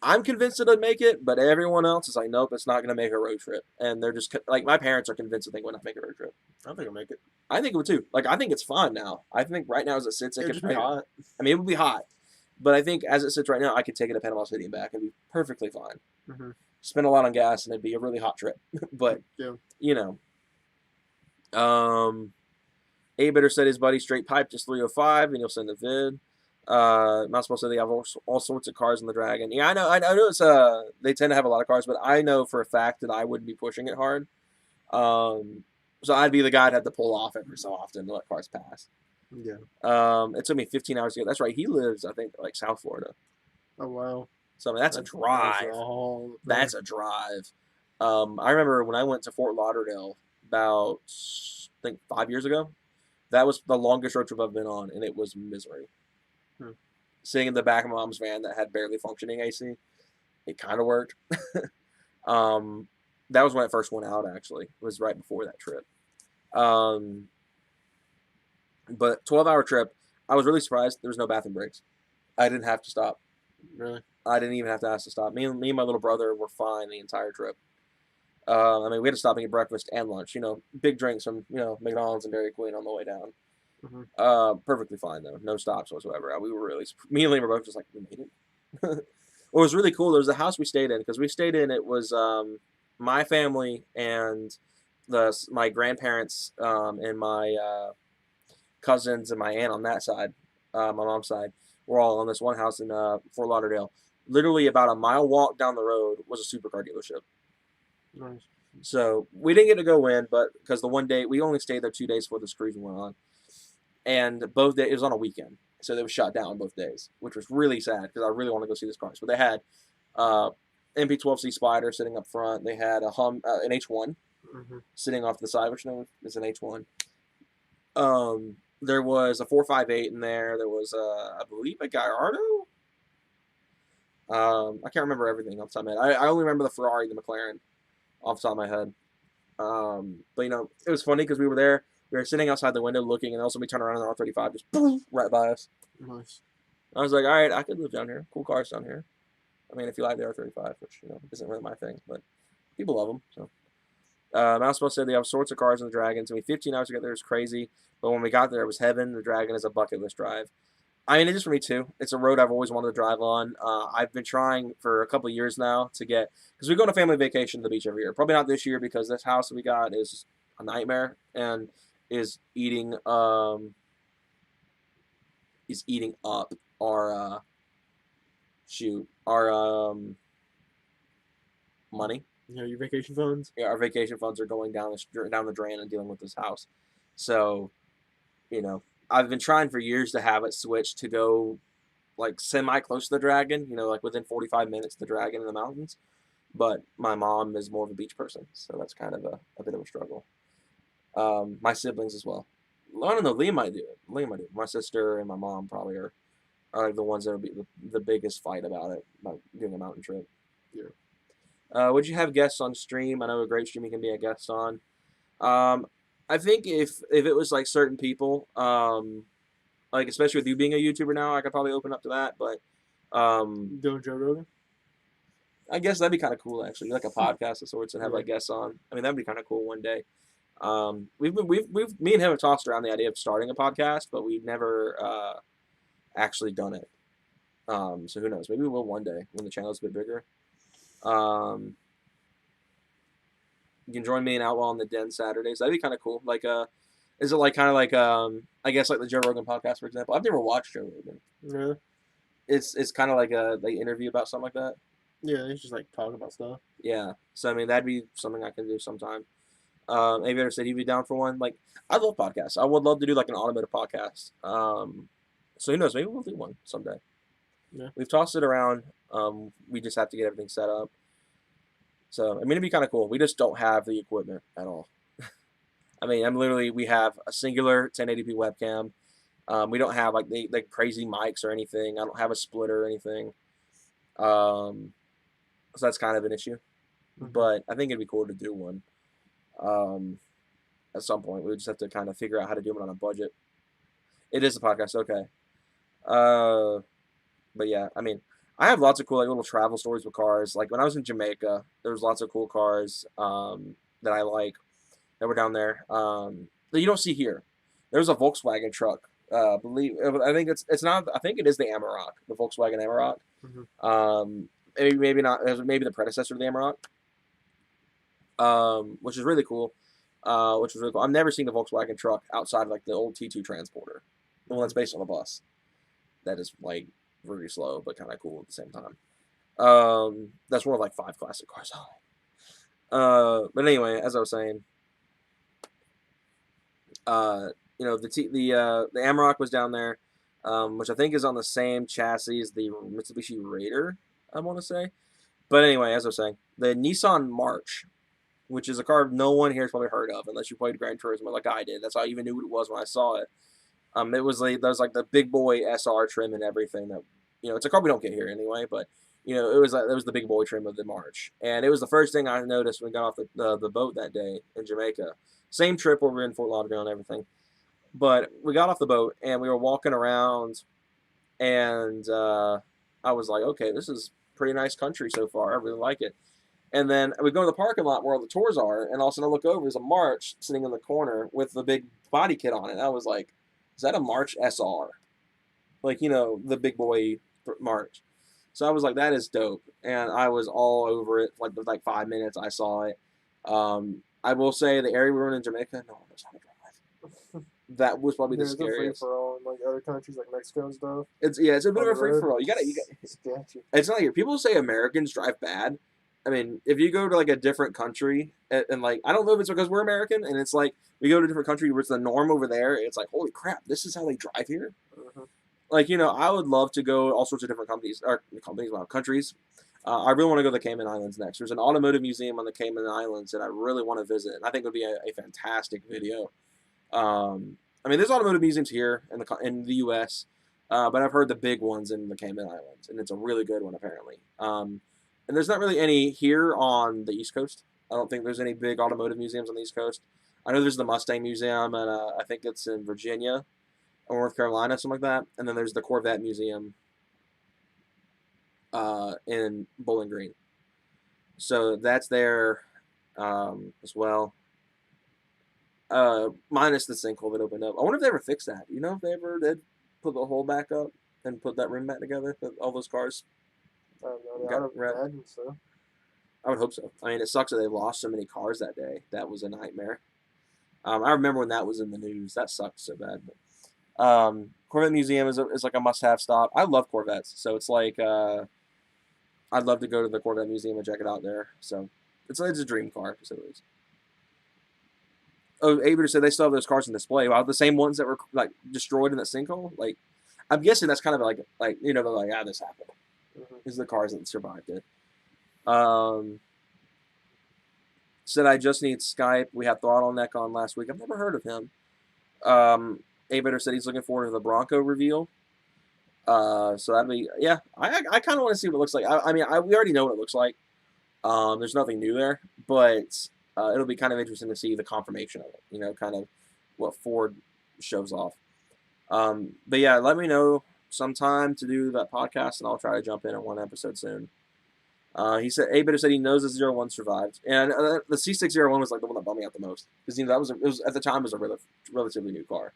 I'm convinced it'll make it, but everyone else is like, nope, it's not going to make a road trip. And they're just, like, my parents are convinced that they would not make a road trip. I think it'll make it. I think it would, too. Like, I think it's fine now. I think right now as it sits, it could be hot. It would be hot. But I think as it sits right now, I could take it to Panama City and back and be perfectly fine. Spend a lot on gas, and it'd be a really hot trip. But, A-Bitter said his buddy straight piped his 305, and he'll send a vid. Mouseball said they have all sorts of cars in the Dragon. Yeah, I know it's they tend to have a lot of cars, but I know for a fact that I wouldn't be pushing it hard. So I'd be the guy to have to pull off every so often to let cars pass. Yeah. It took me 15 hours to get. That's right. He lives, I think, like South Florida. Oh wow. So that's a drive. That's a drive. I remember when I went to Fort Lauderdale about, I think, 5 years ago. That was the longest road trip I've been on, and it was misery. Sitting in the back of my mom's van that had barely functioning AC, it kind of worked. That was when it first went out. Actually, it was right before that trip. But 12-hour trip, I was really surprised there was no bathroom breaks. I didn't have to stop. Really? I didn't even have to ask to stop. Me and my little brother were fine the entire trip. We had to stop and get breakfast and lunch. Big drinks from McDonald's and Dairy Queen on the way down. Perfectly fine though, no stops whatsoever. Me and Liam were both just like, we made it. What was really cool, there was a house we stayed in, because we stayed in, it was my family and my grandparents and my cousins and my aunt on that side, my mom's side, were all on this one house in Fort Lauderdale. Literally about a mile walk down the road was a supercar dealership. Nice. So we didn't get to go in, but because the one day we only stayed there 2 days before this cruise went on, and both days it was on a weekend, so they were shut down both days, which was really sad because I really want to go see this car. But they had MP12C Spider sitting up front. They had an H1 sitting off to the side, which is an H1. There was a 458 in there. There was I believe a Gallardo. I can't remember everything off the top of my head. I only remember the Ferrari, the McLaren, off the top of my head. But you know, it was funny because we were there. We were sitting outside the window looking, and also we turned around and the R35 just boom, right by us. Nice. I was like, all right, I could live down here. Cool cars down here. I mean, if you like the R35, which you know isn't really my thing, but people love them. So, Mouseball said they have sorts of cars in the Dragon. To me, 15 hours to get there is crazy, but when we got there, it was heaven. The Dragon is a bucket list drive. I mean, it is for me too. It's a road I've always wanted to drive on. I've been trying for a couple of years now to get, because we go on a family vacation to the beach every year. Probably not this year because this house that we got is a nightmare and is eating up our money. You know, your vacation funds. Yeah, our vacation funds are going down the drain and dealing with this house. So, you know, I've been trying for years to have it switched to go like semi close to the Dragon, you know, like within 45 minutes the Dragon in the mountains. But my mom is more of a beach person, so that's kind of a bit of a struggle. My siblings as well. I don't know, Liam might do it. My sister and my mom probably are like the ones that will be the biggest fight about it, about doing a mountain trip. Yeah. Would you have guests on stream? I know a great stream you can be a guest on. I think if it was like certain people, like especially with you being a YouTuber now, I could probably open up to that. But Doing Joe Rogan. I guess that'd be kind of cool actually, like a podcast of sorts, and have like guests on. I mean, that'd be kind of cool one day. Me and him have tossed around the idea of starting a podcast, but we've never actually done it. So who knows? Maybe we will one day when the channel's a bit bigger. You can join me in Outlaw in the Den Saturdays. That'd be kind of cool. Like, is it like kind of like I guess like the Joe Rogan podcast, for example? I've never watched Joe Rogan. Really? It's kind of like they interview about something like that. Yeah, they just like talk about stuff. Yeah. So I mean, that'd be something I can do sometime. Aviator said he'd be down for one. Like, I love podcasts. I would love to do like an automotive podcast. So who knows? Maybe we'll do one someday. Yeah. We've tossed it around. We just have to get everything set up. So I mean, it'd be kind of cool. We just don't have the equipment at all. I mean, we have a singular 1080p webcam. We don't have like the crazy mics or anything. I don't have a splitter or anything. So that's kind of an issue. But I think it'd be cool to do one. At some point, we just have to kind of figure out how to do it on a budget. It is a podcast, okay. But yeah, I mean, I have lots of cool like little travel stories with cars. Like when I was in Jamaica, there was lots of cool cars that I like that were down there that you don't see here. There was a Volkswagen truck. I think it's not. I think it is the Amarok, the Volkswagen Amarok. Maybe not. Maybe the predecessor to the Amarok. Which is really cool. I've never seen the Volkswagen truck outside of like the old T2 Transporter, the one that's based on a bus. That is like really slow but kind of cool at the same time. That's one of like 5 classic cars. But anyway, as I was saying, you know, the Amarok was down there, which I think is on the same chassis as the Mitsubishi Raider, I want to say. But anyway, as I was saying, the Nissan March, which is a car no one here has probably heard of unless you played Gran Turismo like I did. That's how I even knew what it was when I saw it. It was like the big boy SR trim and everything that, you know, it's a car we don't get here anyway, but you know, it was the big boy trim of the March. And it was the first thing I noticed when we got off the boat that day in Jamaica. Same trip where we were in Fort Lauderdale and everything. But we got off the boat and we were walking around and I was like, okay, this is pretty nice country so far. I really like it. And then we go to the parking lot where all the tours are, and all of a sudden I look over, there's a March sitting in the corner with the big body kit on it. And I was like, is that a March SR? Like, you know, the big boy March. So I was like, that is dope, and I was all over it. Like, with like 5 minutes, I saw it. I will say the area we were in Jamaica, no one knows how to drive. That was probably the There's a free scariest. for all in like other countries like Mexico and stuff. It's a bit On of a the free road, for all. You got. sketchy. It's not like people say Americans drive bad. I mean, if you go to like a different country and like, I don't know if it's because we're American and it's like we go to a different country where it's the norm over there. It's like, holy crap, this is how they drive here. Like, I would love to go all sorts of different countries. I really want to go to the Cayman Islands next. There's an automotive museum on the Cayman Islands that I really want to visit. And I think it would be a fantastic video. I mean, there's automotive museums here in the U.S., but I've heard the big ones in the Cayman Islands, and it's a really good one apparently. And there's not really any here on the East Coast. I don't think there's any big automotive museums on the East Coast. I know there's the Mustang Museum, and I think it's in Virginia or North Carolina, something like that. And then there's the Corvette Museum in Bowling Green. So that's there as well. Minus the sinkhole that opened up. I wonder if they ever fixed that. You know if they ever did put the hole back up and put that rim back together, that all those cars I don't got know. red. I'd imagine so. I would hope so. I mean, it sucks that they lost so many cars that day. That was a nightmare. I remember when that was in the news. That sucked so bad. But, Corvette Museum is like a must-have stop. I love Corvettes, so it's like I'd love to go to the Corvette Museum and check it out there. So it's a dream car, to say the least. Oh, Abeter said they still have those cars on display. Wow, the same ones that were like destroyed in that sinkhole. Like, I'm guessing that's kind of like they're like, this happened. These are the cars that survived it. Said I just need Skype. We had Throttle Neck on last week. I've never heard of him. Abetter said he's looking forward to the Bronco reveal. So that'd be, yeah. I kind of want to see what it looks like. We already know what it looks like. There's nothing new there, but it'll be kind of interesting to see the confirmation of it. Kind of what Ford shows off. But yeah, let me know sometime to do that podcast, and I'll try to jump in on one episode soon. He said, Abetter said he knows the 01 survived, and the C601 was like the one that bummed me out the most because that was at the time it was a relatively new car.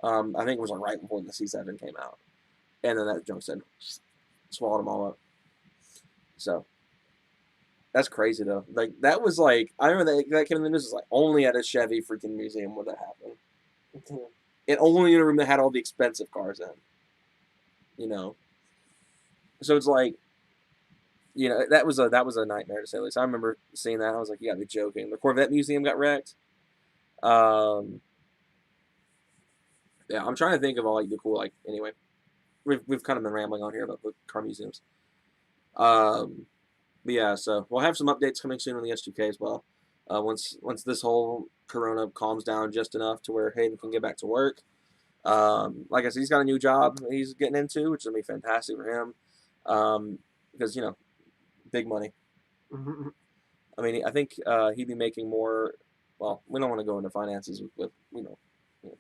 I think it was like right before the C7 came out, and then that junk said swallowed them all up. So that's crazy though. Like that was like I remember that came in the news. Was like only at a Chevy freaking museum would that happen. And only in a room that had all the expensive cars in. So it's like. That was a nightmare to say the least. I remember seeing that. I was like, you gotta be joking. The Corvette Museum got wrecked. Yeah, I'm trying to think of all like the cool anyway. We've kind of been rambling on here about the car museums. But yeah, so we'll have some updates coming soon on the S2K as well. Once this whole Corona calms down just enough to where Hayden can get back to work. Like I said, he's got a new job he's getting into, which is gonna be fantastic for him. Because big money. I mean, I think he'd be making more. Well, we don't want to go into finances with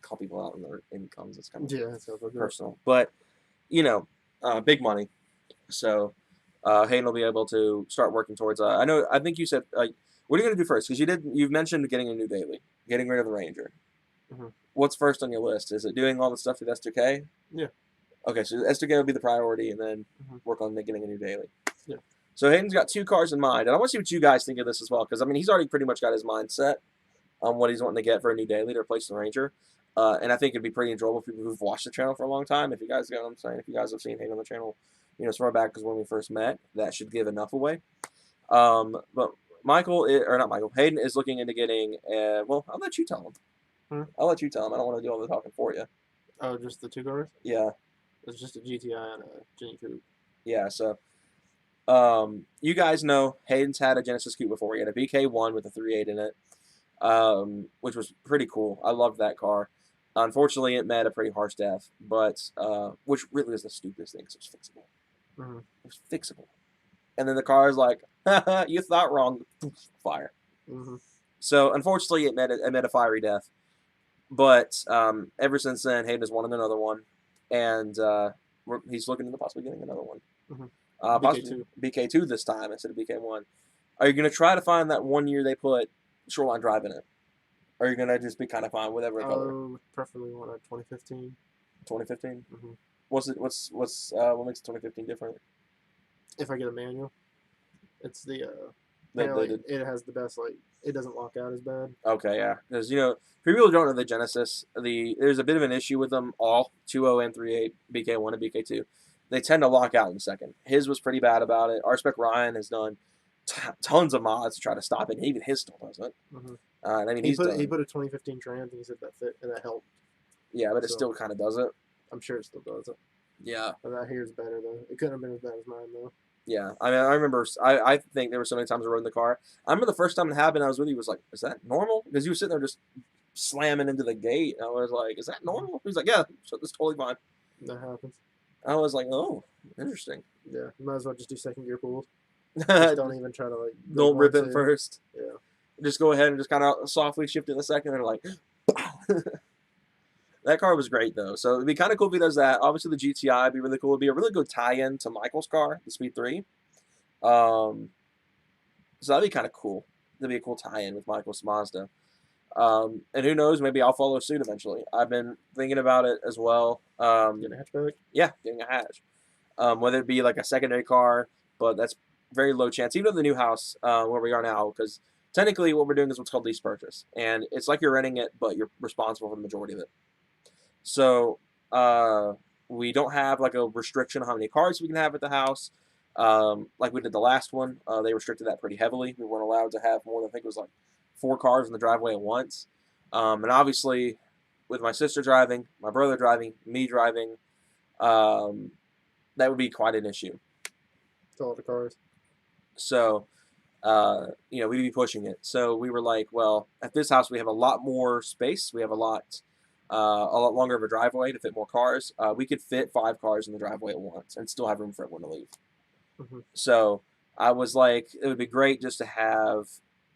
call people out on their incomes. It's kind of personal, but big money. So Hayden will be able to start working towards. I think you said. What are you going to do first? Because you've mentioned getting a new daily, getting rid of the Ranger. What's first on your list? Is it doing all the stuff with S2K? Yeah. Okay, so S2K will be the priority, and then work on getting a new daily. Yeah. So Hayden's got 2 cars in mind, and I want to see what you guys think of this as well, because he's already pretty much got his mind set on what he's wanting to get for a new daily to replace the Ranger, and I think it'd be pretty enjoyable for people who've watched the channel for a long time. If you guys get what I'm saying, if you guys have seen Hayden on the channel, as far back as when we first met, that should give enough away. But Hayden is looking into getting. Well, I'll let you tell him. I'll let you tell him. I don't want to do all the talking for you. Oh, just the 2 cars? Yeah. It's just a GTI and a Genie Coupe. Yeah, so you guys know Hayden's had a Genesis Coupe before. He had a BK1 with a 3.8 in it, which was pretty cool. I loved that car. Unfortunately, it met a pretty harsh death, but which really is the stupidest thing because it was fixable. It was fixable. And then the car is like, you thought wrong, fire. So unfortunately, it met a fiery death. But ever since then, Hayden has wanted another one, and he's looking into possibly getting another one. BK2. BK2 this time instead of BK1. Are you going to try to find that 1 year they put Shoreline Drive in it? Or are you going to just be kind of fine with every color? Preferably want a 2015. 2015? Mm-hmm. What makes 2015 different? if I get a manual. It's the They kinda like did. it has the best like it doesn't lock out as bad. Okay, yeah, because for people who don't know the Genesis, there's a bit of an issue with them all 2.0 and 3.8, BK1 and BK2. They tend to lock out in second. His was pretty bad about it. Our spec Ryan has done tons of mods to try to stop it. And even his still does it. Mm-hmm. And I mean, He done. put a 2015 trans and he said that fit and that helped. Yeah, but it So- still kind of does it. I'm sure it still does it. Yeah. But that here is better though. It couldn't have been as bad as mine though. Yeah, I mean, I remember. I think there were so many times I rode in the car. I remember the first time it happened. I was with you. Was like, is that normal? Because you were sitting there just slamming into the gate. And I was like, is that normal? He was like, yeah, so that's totally fine. That happens. I was like, oh, interesting. Yeah, you might as well just do second gear pulls. Just don't don't even try to like. rip onto it first. Yeah. Just go ahead and just kind of softly shift it in a second and like. That car was great though, so it'd be kind of cool if he does that. Obviously, the GTI would be really cool. It'd be a really good tie-in to Michael's car, the Speed 3. So that'd be kind of cool. That'd be a cool tie-in with Michael's Mazda. And who knows, maybe I'll follow suit eventually. I've been thinking about it as well. Getting a hatchback. Yeah, getting a hatch. Whether it be like a secondary car, but that's very low chance. Even at the new house where we are now, because technically what we're doing is what's called lease purchase. And it's like you're renting it, but you're responsible for the majority of it. So we don't have like a restriction on how many cars we can have at the house. Like we did the last one, they restricted that pretty heavily. We weren't allowed to have more than, I think it was like 4 cars in the driveway at once. And obviously, with my sister driving, my brother driving, me driving, that would be quite an issue. It's all the cars. So, we'd be pushing it. So we were like, well, at this house we have a lot more space. We have a lot longer of a driveway to fit more cars. We could fit 5 cars in the driveway at once and still have room for everyone to leave. Mm-hmm. So I was like, it would be great just to have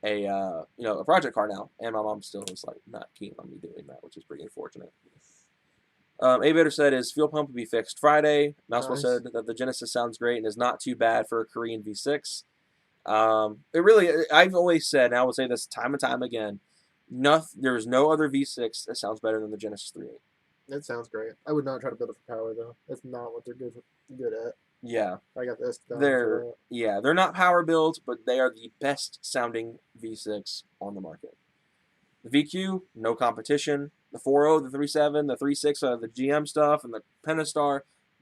a project car now. And my mom still was like not keen on me doing that, which is pretty unfortunate. Aviator said his fuel pump would be fixed Friday. Mousewell Nice. said that the Genesis sounds great and is not too bad for a Korean V6. It really, I've always said, and I will say this time and time again, there's no other V6 that sounds better than the Genesis 3.8. It sounds great. I would not try to build it for power though. That's not what they're good at. Yeah, I got this. they're not power builds, but they are the best sounding V6 on the market. The VQ, no competition. The 4.0, the 3.7, the 3.6, the GM stuff, and the Pentastar,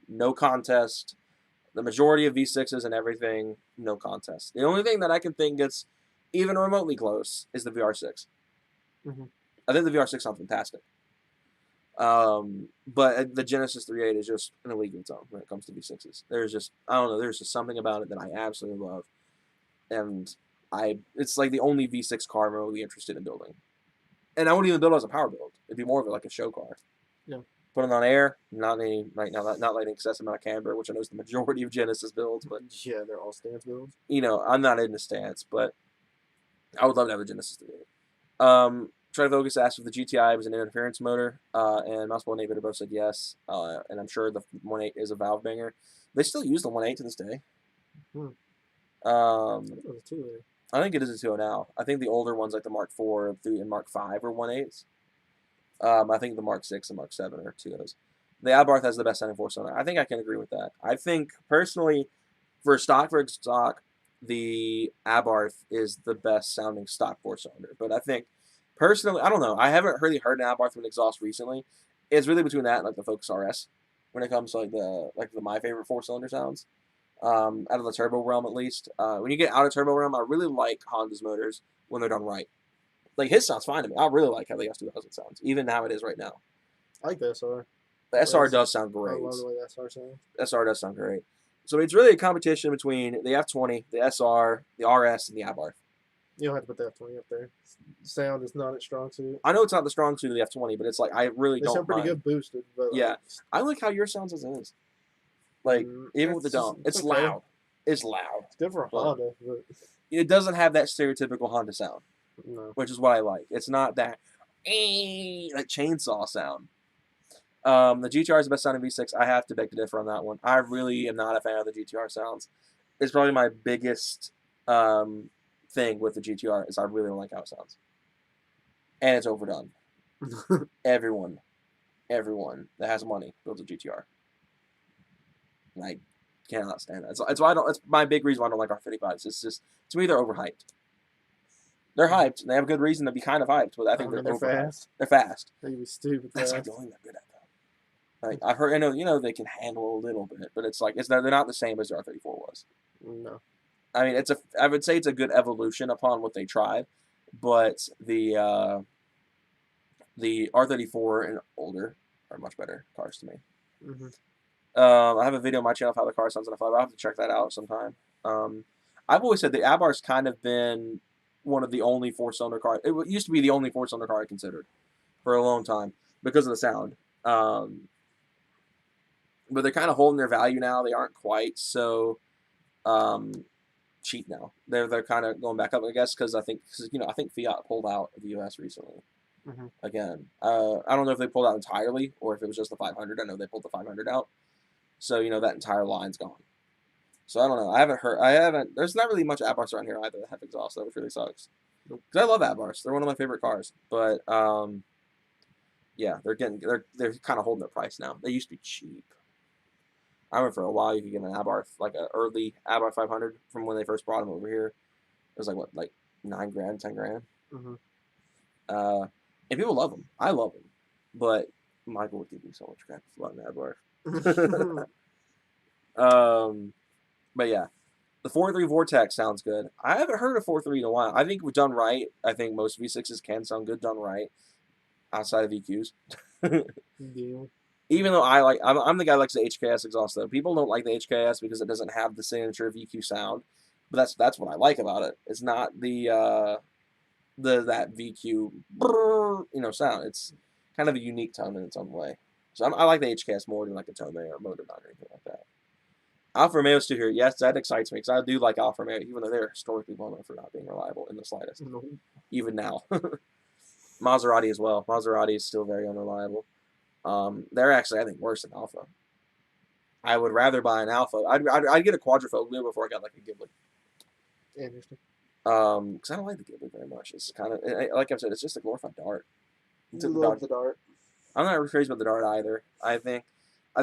no contest. The majority of V6s and everything, no contest. The only thing that I can think gets even remotely close is the VR6. Mm-hmm. I think the VR6 sounds fantastic. But the Genesis 3.8 is just an league of its own when it comes to V6s. There's just something about it that I absolutely love. And it's like the only V6 car I'm really interested in building. And I wouldn't even build it as a power build. It'd be more of like a show car. Yeah. Put it on air, not letting excessive amount of camber, which I know is the majority of Genesis builds, but Yeah, they're all stance builds. I'm not into stance, but I would love to have a Genesis 3.8. Try to Focus asked if the GTI was an interference motor, and Mouseball and Aviator both said yes, and I'm sure the 1.8 is a valve banger. They still use the 1.8 to this day. I think it is a 2.0 now. I think the older ones like the Mark IV, 3, and Mark V are 1.8s. I think the Mark 6 and Mark 7 are 2.0s. The Abarth has the best sounding 4-cylinder. I think I can agree with that. I think, personally, for stock, the Abarth is the best sounding stock 4-cylinder. But I think, personally, I don't know. I haven't really heard an Abarth with an exhaust recently. It's really between that and like the Focus RS when it comes to like the my favorite 4-cylinder sounds. Out of the turbo realm, at least. When you get out of turbo realm, I really like Honda's motors when they're done right. Like his sounds fine to me. I really like how the S2000 sounds, even how it is right now. I like the SR. The SR does sound great. I love the way the SR sounds. SR does sound great. So it's really a competition between the F20, the SR, the RS, and the Abarth. You don't have to put the F20 up there. Sound is not its strong suit. I know it's not the strong suit of the F20, but it's like I really They don't sound pretty mind. good boosted, but Yeah, I like how yours sounds as it is. Like even with the dump, it's okay. loud. It's loud. It's good for a But Honda, but it doesn't have that stereotypical Honda sound, no. which is what I like. It's not that like chainsaw sound. The GTR is the best sounding V6. I have to beg to differ on that one. I really am not a fan of the GTR sounds. It's probably my biggest thing with the GTR is I really don't like how it sounds. And it's overdone. Everyone that has money builds a GTR. Like, Cannot stand that. It's why I don't. That's my big reason why I don't like R35s. It's just, to me, they're overhyped. They're hyped, and they have a good reason to be kind of hyped, but I think they're overhyped. fast. They're fast. They can be stupid That's fast. like the only thing they're good at, though. Like I've heard, they can handle a little bit, but it's like they're not the same as the R34 was. No. I mean, I would say it's a good evolution upon what they tried, but the R34 and older are much better cars to me. Mm-hmm. I have a video on my channel of how the car sounds on a 5. I'll have to check that out sometime. I've always said the Abarth's kind of been one of the only 4-cylinder cars. It used to be the only 4-cylinder car I considered for a long time because of the sound. But they're kind of holding their value now. They aren't quite so cheap now. They're kind of going back up, I guess, because I think Fiat pulled out of the U.S. recently. Mm-hmm. Again, I don't know if they pulled out entirely or if it was just the 500. I know they pulled the 500 out, so that entire line's gone. So I don't know. There's not really much Abarths around here either that have exhaust, which really sucks. Because I love Abarths. They're one of my favorite cars. But yeah, they're kind of holding their price now. They used to be cheap. I remember for a while you could get an Abarth, like an early Abarth 500 from when they first brought them over here. It was like $9 grand, $10 grand. Mm-hmm. And people love them. I love them. But Michael would give me so much crap for loving Abarth. But yeah, the 4.3 Vortex sounds good. I haven't heard a 4.3 in a while. I think we've done right. I think most V6s can sound good done right, outside of EQs. Yeah. Even though I'm the guy who likes the HKS exhaust though. People don't like the HKS because it doesn't have the signature VQ sound. But that's what I like about it. It's not that VQ sound. It's kind of a unique tone in its own way. So I like the HKS more than like a Tome or a Motorman or anything like that. Alfa Romeo's still here. Yes, that excites me because I do like Alfa Romeo, even though they're historically well known for not being reliable in the slightest. No. Even now. Maserati as well. Maserati is still very unreliable. They're actually, I think, worse than Alfa. I would rather buy an Alfa. I'd get a Quadrifoglio before I got like a Ghibli. Interesting. Because I don't like the Ghibli very much. It's kind of, like I've said, it's just a glorified Dart. You love the Dart. I'm not crazy about the Dart either. I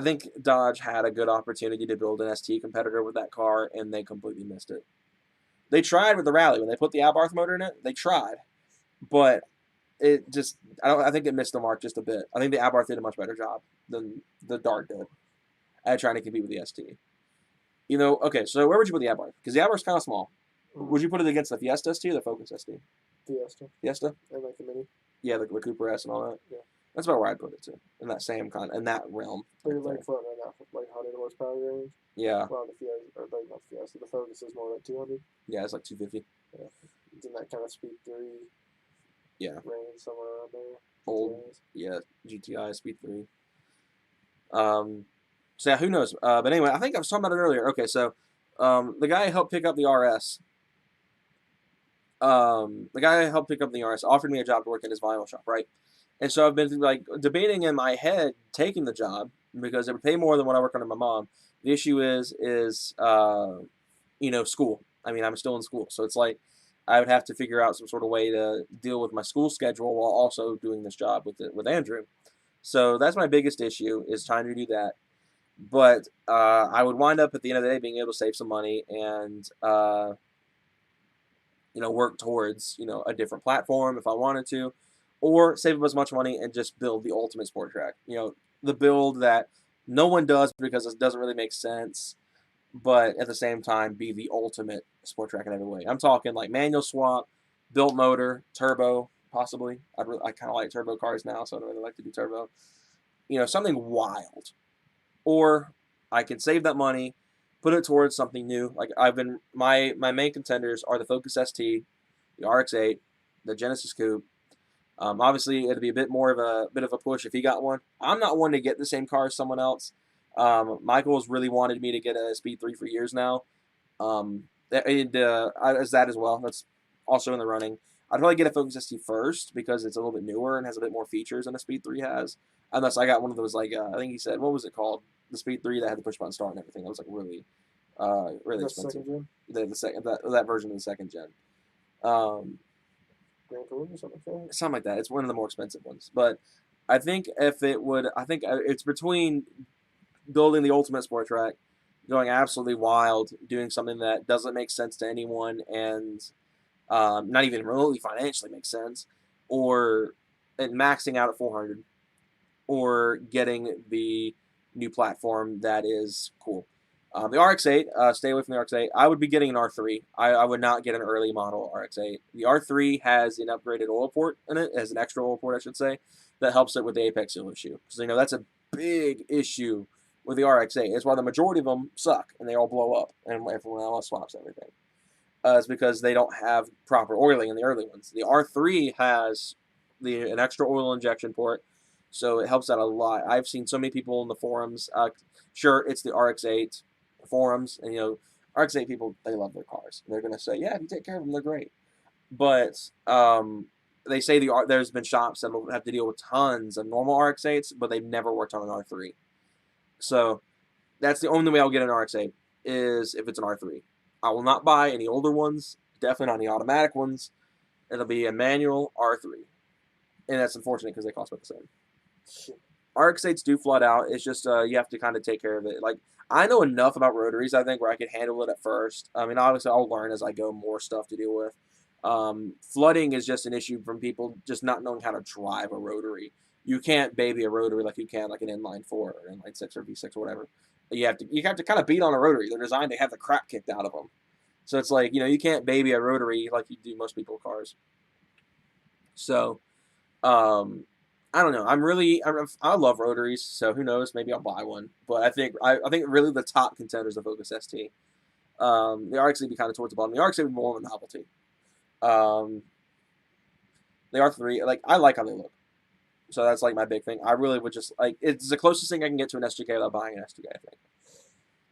think Dodge had a good opportunity to build an ST competitor with that car, and they completely missed it. They tried with the Rally. When they put the Abarth motor in it, they tried. But it just, I think it missed the mark just a bit. I think the Abarth did a much better job than the Dart did at trying to compete with the ST. Okay, so where would you put the Abarth? Because the Abarth's kind of small. Mm-hmm. Would you put it against the Fiesta ST or the Focus ST? Fiesta. And like the Mini. Yeah, the Cooper S and all that. Yeah. That's about where I'd put it too. In that same in that realm. They're like floating in that 100 horsepower range. Yeah. Well, the Fiesta, or like not Fiesta, the Focus is more like 200. Yeah, it's like 250. Yeah. It's in that kind of Speed 3 range, somewhere around there. Old, yeah, GTI Speed 3. So yeah, who knows? But anyway, I think I was talking about it earlier. Okay, so the guy who helped pick up the RS. Offered me a job to work in his vinyl shop, right? And so I've been debating in my head taking the job because it would pay more than what I work under my mom. The issue is school. I mean, I'm still in school, so it's like I would have to figure out some sort of way to deal with my school schedule while also doing this job with Andrew. So that's my biggest issue, is trying to do that. But I would wind up at the end of the day being able to save some money and work towards a different platform if I wanted to, or save up as much money and just build the ultimate sport track. The build that no one does because it doesn't really make sense, but at the same time be the ultimate sport track in every way. I'm talking like manual swap, built motor, turbo, possibly. I kind of like turbo cars now, so I don't really like to do turbo. Something wild. Or I can save that money, put it towards something new. Like my main contenders are the Focus ST, the RX-8, the Genesis Coupe. Obviously, it'd be a bit of a push if he got one. I'm not one to get the same car as someone else. Michael has really wanted me to get a Speed 3 for years now. As that as well. That's also in the running. I'd probably get a Focus ST first because it's a little bit newer and has a bit more features than a Speed 3 has. Unless I got one of those, I think he said, what was it called? The Speed 3 that had the push button start and everything. That was really expensive. That version of the second gen. Grand Touring or something like that? Something like that. It's one of the more expensive ones. But I think it's between building the ultimate sport track going absolutely wild, doing something that doesn't make sense to anyone and not even remotely financially makes sense, or and maxing out at 400, or getting the new platform that is cool. The RX-8, stay away from the RX-8. I would be getting an R3. I would not get an early model RX-8. The R3 has an upgraded oil port in it, has an extra oil port, I should say, that helps it with the apex seal issue. Because that's a big issue with the RX-8. It's why the majority of them suck and they all blow up, and everyone else swaps everything. It's because they don't have proper oiling in the early ones. The R3 has an extra oil injection port, so it helps out a lot. I've seen so many people in the forums. Sure, it's the RX-8 forums, and RX-8 people, they love their cars. They're gonna say, yeah, if you take care of them, they're great. But they say there's been shops that will have to deal with tons of normal RX-8s, but they've never worked on an R3. So that's the only way I'll get an RX-8 is if it's an R3. I will not buy any older ones, definitely not any automatic ones. It'll be a manual R3. And that's unfortunate because they cost about the same. RX-8s do flood out. It's just you have to kind of take care of it. Like, I know enough about rotaries, I think, where I could handle it at first. I mean, obviously, I'll learn as I go more stuff to deal with. Flooding is just an issue from people just not knowing how to drive a rotary. You can't baby a rotary like you can like an inline 4 or inline 6 or V6 or whatever. You have to kind of beat on a rotary. They're designed to have the crap kicked out of them. So it's like, you can't baby a rotary like you do most people's cars. So, I don't know. I love rotaries, so who knows? Maybe I'll buy one. But I think really the top contender is the Focus ST. The RX would be kind of towards the bottom. The RX would be more of a novelty. The R3, like, I like how they look. So that's like my big thing. I really would just like, it's the closest thing I can get to an SGK without buying an SGK, I think.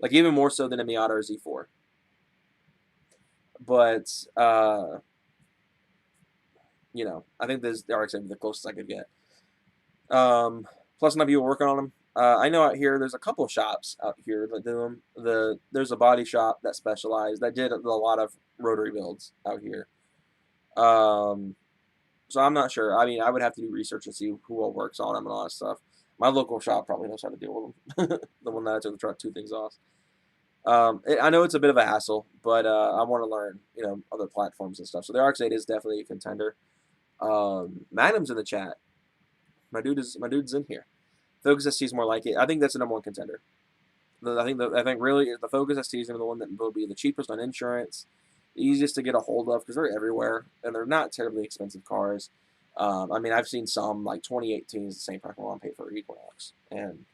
Like, even more so than a Miata or Z4. But I think the RX would be the closest I could get. Plus, my people working on them. I know out here there's a couple of shops out here that do them. There's a body shop that did a lot of rotary builds out here. So I'm not sure. I mean, I would have to do research and see who all works on them and all that stuff. My local shop probably knows how to deal with them. The one that I took the truck 2 things off. I know it's a bit of a hassle, but I want to learn, other platforms and stuff. So the RX-8 is definitely a contender. Magnum's in the chat. My dude's in here. Focus ST is more like it. I think that's the #1 contender. I think really the Focus ST is the one that will be the cheapest on insurance, the easiest to get a hold of because they're everywhere and they're not terribly expensive cars. I mean, I've seen some like 2018 is the same price I'm pay for an Equinox, and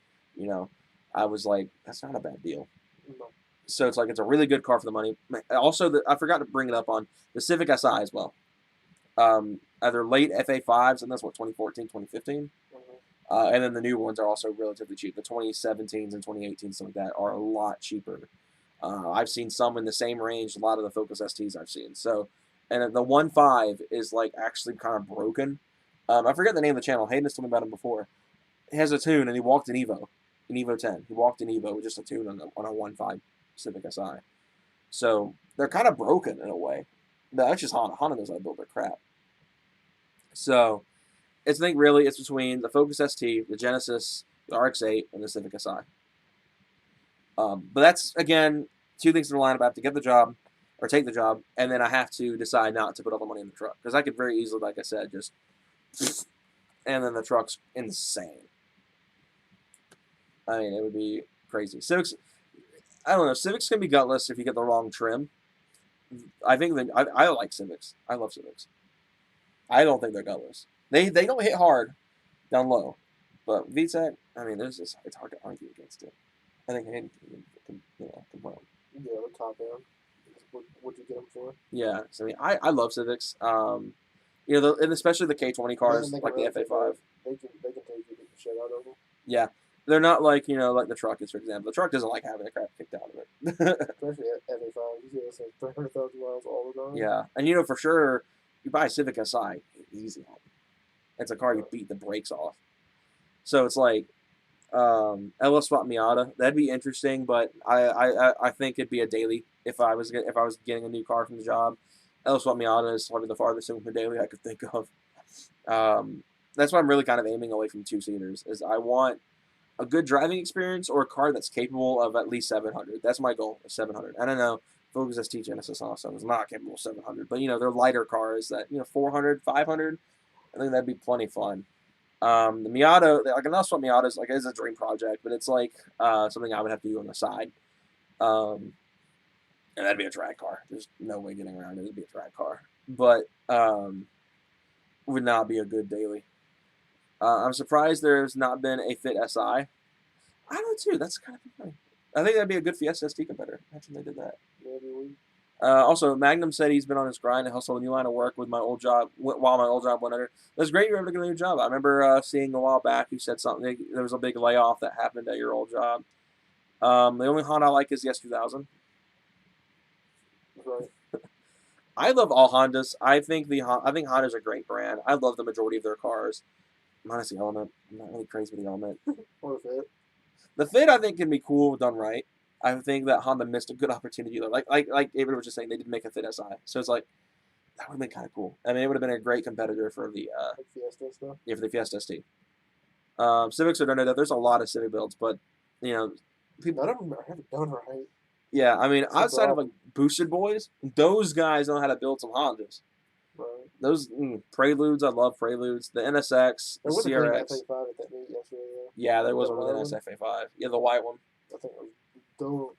I was like, that's not a bad deal. So it's like it's a really good car for the money. Also, I forgot to bring it up on the Civic Si as well. Either late FA5s, and that's what 2014, 2015. And then the new ones are also relatively cheap. The 2017s and 2018s, something like that, are a lot cheaper. I've seen some in the same range. A lot of the Focus STs I've seen. So, and the 1.5 is like actually kind of broken. I forget the name of the channel. Hayden has told me about him before. He has a tune, and he walked an Evo 10. He walked an Evo with just a tune on a 1.5 Civic Si. So they're kind of broken in a way. That's just Honda. Honda knows how to build their crap. So I think really it's between the Focus ST, the Genesis, the RX-8, and the Civic Si. But that's, again, 2 things in the lineup. I have to get the job, or take the job, and then I have to decide not to put all the money in the truck. Because I could very easily, like I said, just... And then the truck's insane. I mean, it would be crazy. Civics... I don't know. Civics can be gutless if you get the wrong trim. I think that... I like Civics. I love Civics. I don't think they're gutless. They don't hit hard down low. But VTEC, I mean, it's hard to argue against it. I think Hayden can confirm. Yeah, the top down. What'd you get them for? Yeah, so I mean, I love Civics. And especially the K20 cars, like the FA5. They can take you the shit out of them. Yeah, they're not like like the truck is, for example. The truck doesn't like having the crap kicked out of it. Especially at FA5, you see this like 300,000 miles all the time. Yeah, and for sure, you buy a Civic Si, easy on it. It's a car you beat the brakes off. So it's like, LS Swap Miata, that'd be interesting, but I think it'd be a daily if I was getting a new car from the job. LS Swap Miata is probably the farthest thing from a daily I could think of. That's why I'm really kind of aiming away from 2-seaters. Is I want a good driving experience or a car that's capable of at least 700. That's my goal, 700. I don't know. Focus ST Genesis also is not capable of 700, but they're lighter cars that 400, 500. I think that'd be plenty fun. The Miata, like that's what Miata's like is a dream project, but it's like something I would have to do on the side. And that'd be a drag car. There's no way getting around it. It'd be a drag car, but would not be a good daily. I'm surprised there's not been a Fit SI. I know too. That's kind of funny. I think that'd be a good Fiesta ST competitor. Imagine they did that. Also, Magnum said he's been on his grind and hustle a new line of work with my old job while my old job went under. That's great you're able to get a new job. I remember seeing a while back you said something. There was a big layoff that happened at your old job. The only Honda I like is the S2000. Right. I love all Hondas. I think Honda's a great brand. I love the majority of their cars. Minus the Element. I'm not really crazy with the Element. Or the Fit. The Fit I think can be cool done right. I think that Honda missed a good opportunity though. Like David was just saying, they didn't make a Fit SI, so it's like that would have been kind of cool. I mean, it would have been a great competitor for the like Fiesta stuff. Yeah, for the Fiesta ST. Civics are done that. There's a lot of Civic builds, but people. None of them haven't done right. Yeah, I mean, outside of like Boosted Boys, those guys know how to build some Hondas. Right. Those Preludes, I love Preludes. The NSX, the There CRX. was a FA5 at that meet yesterday. Though. Yeah, there was The one with an white SFA5. Yeah, the white one. I think it was dope.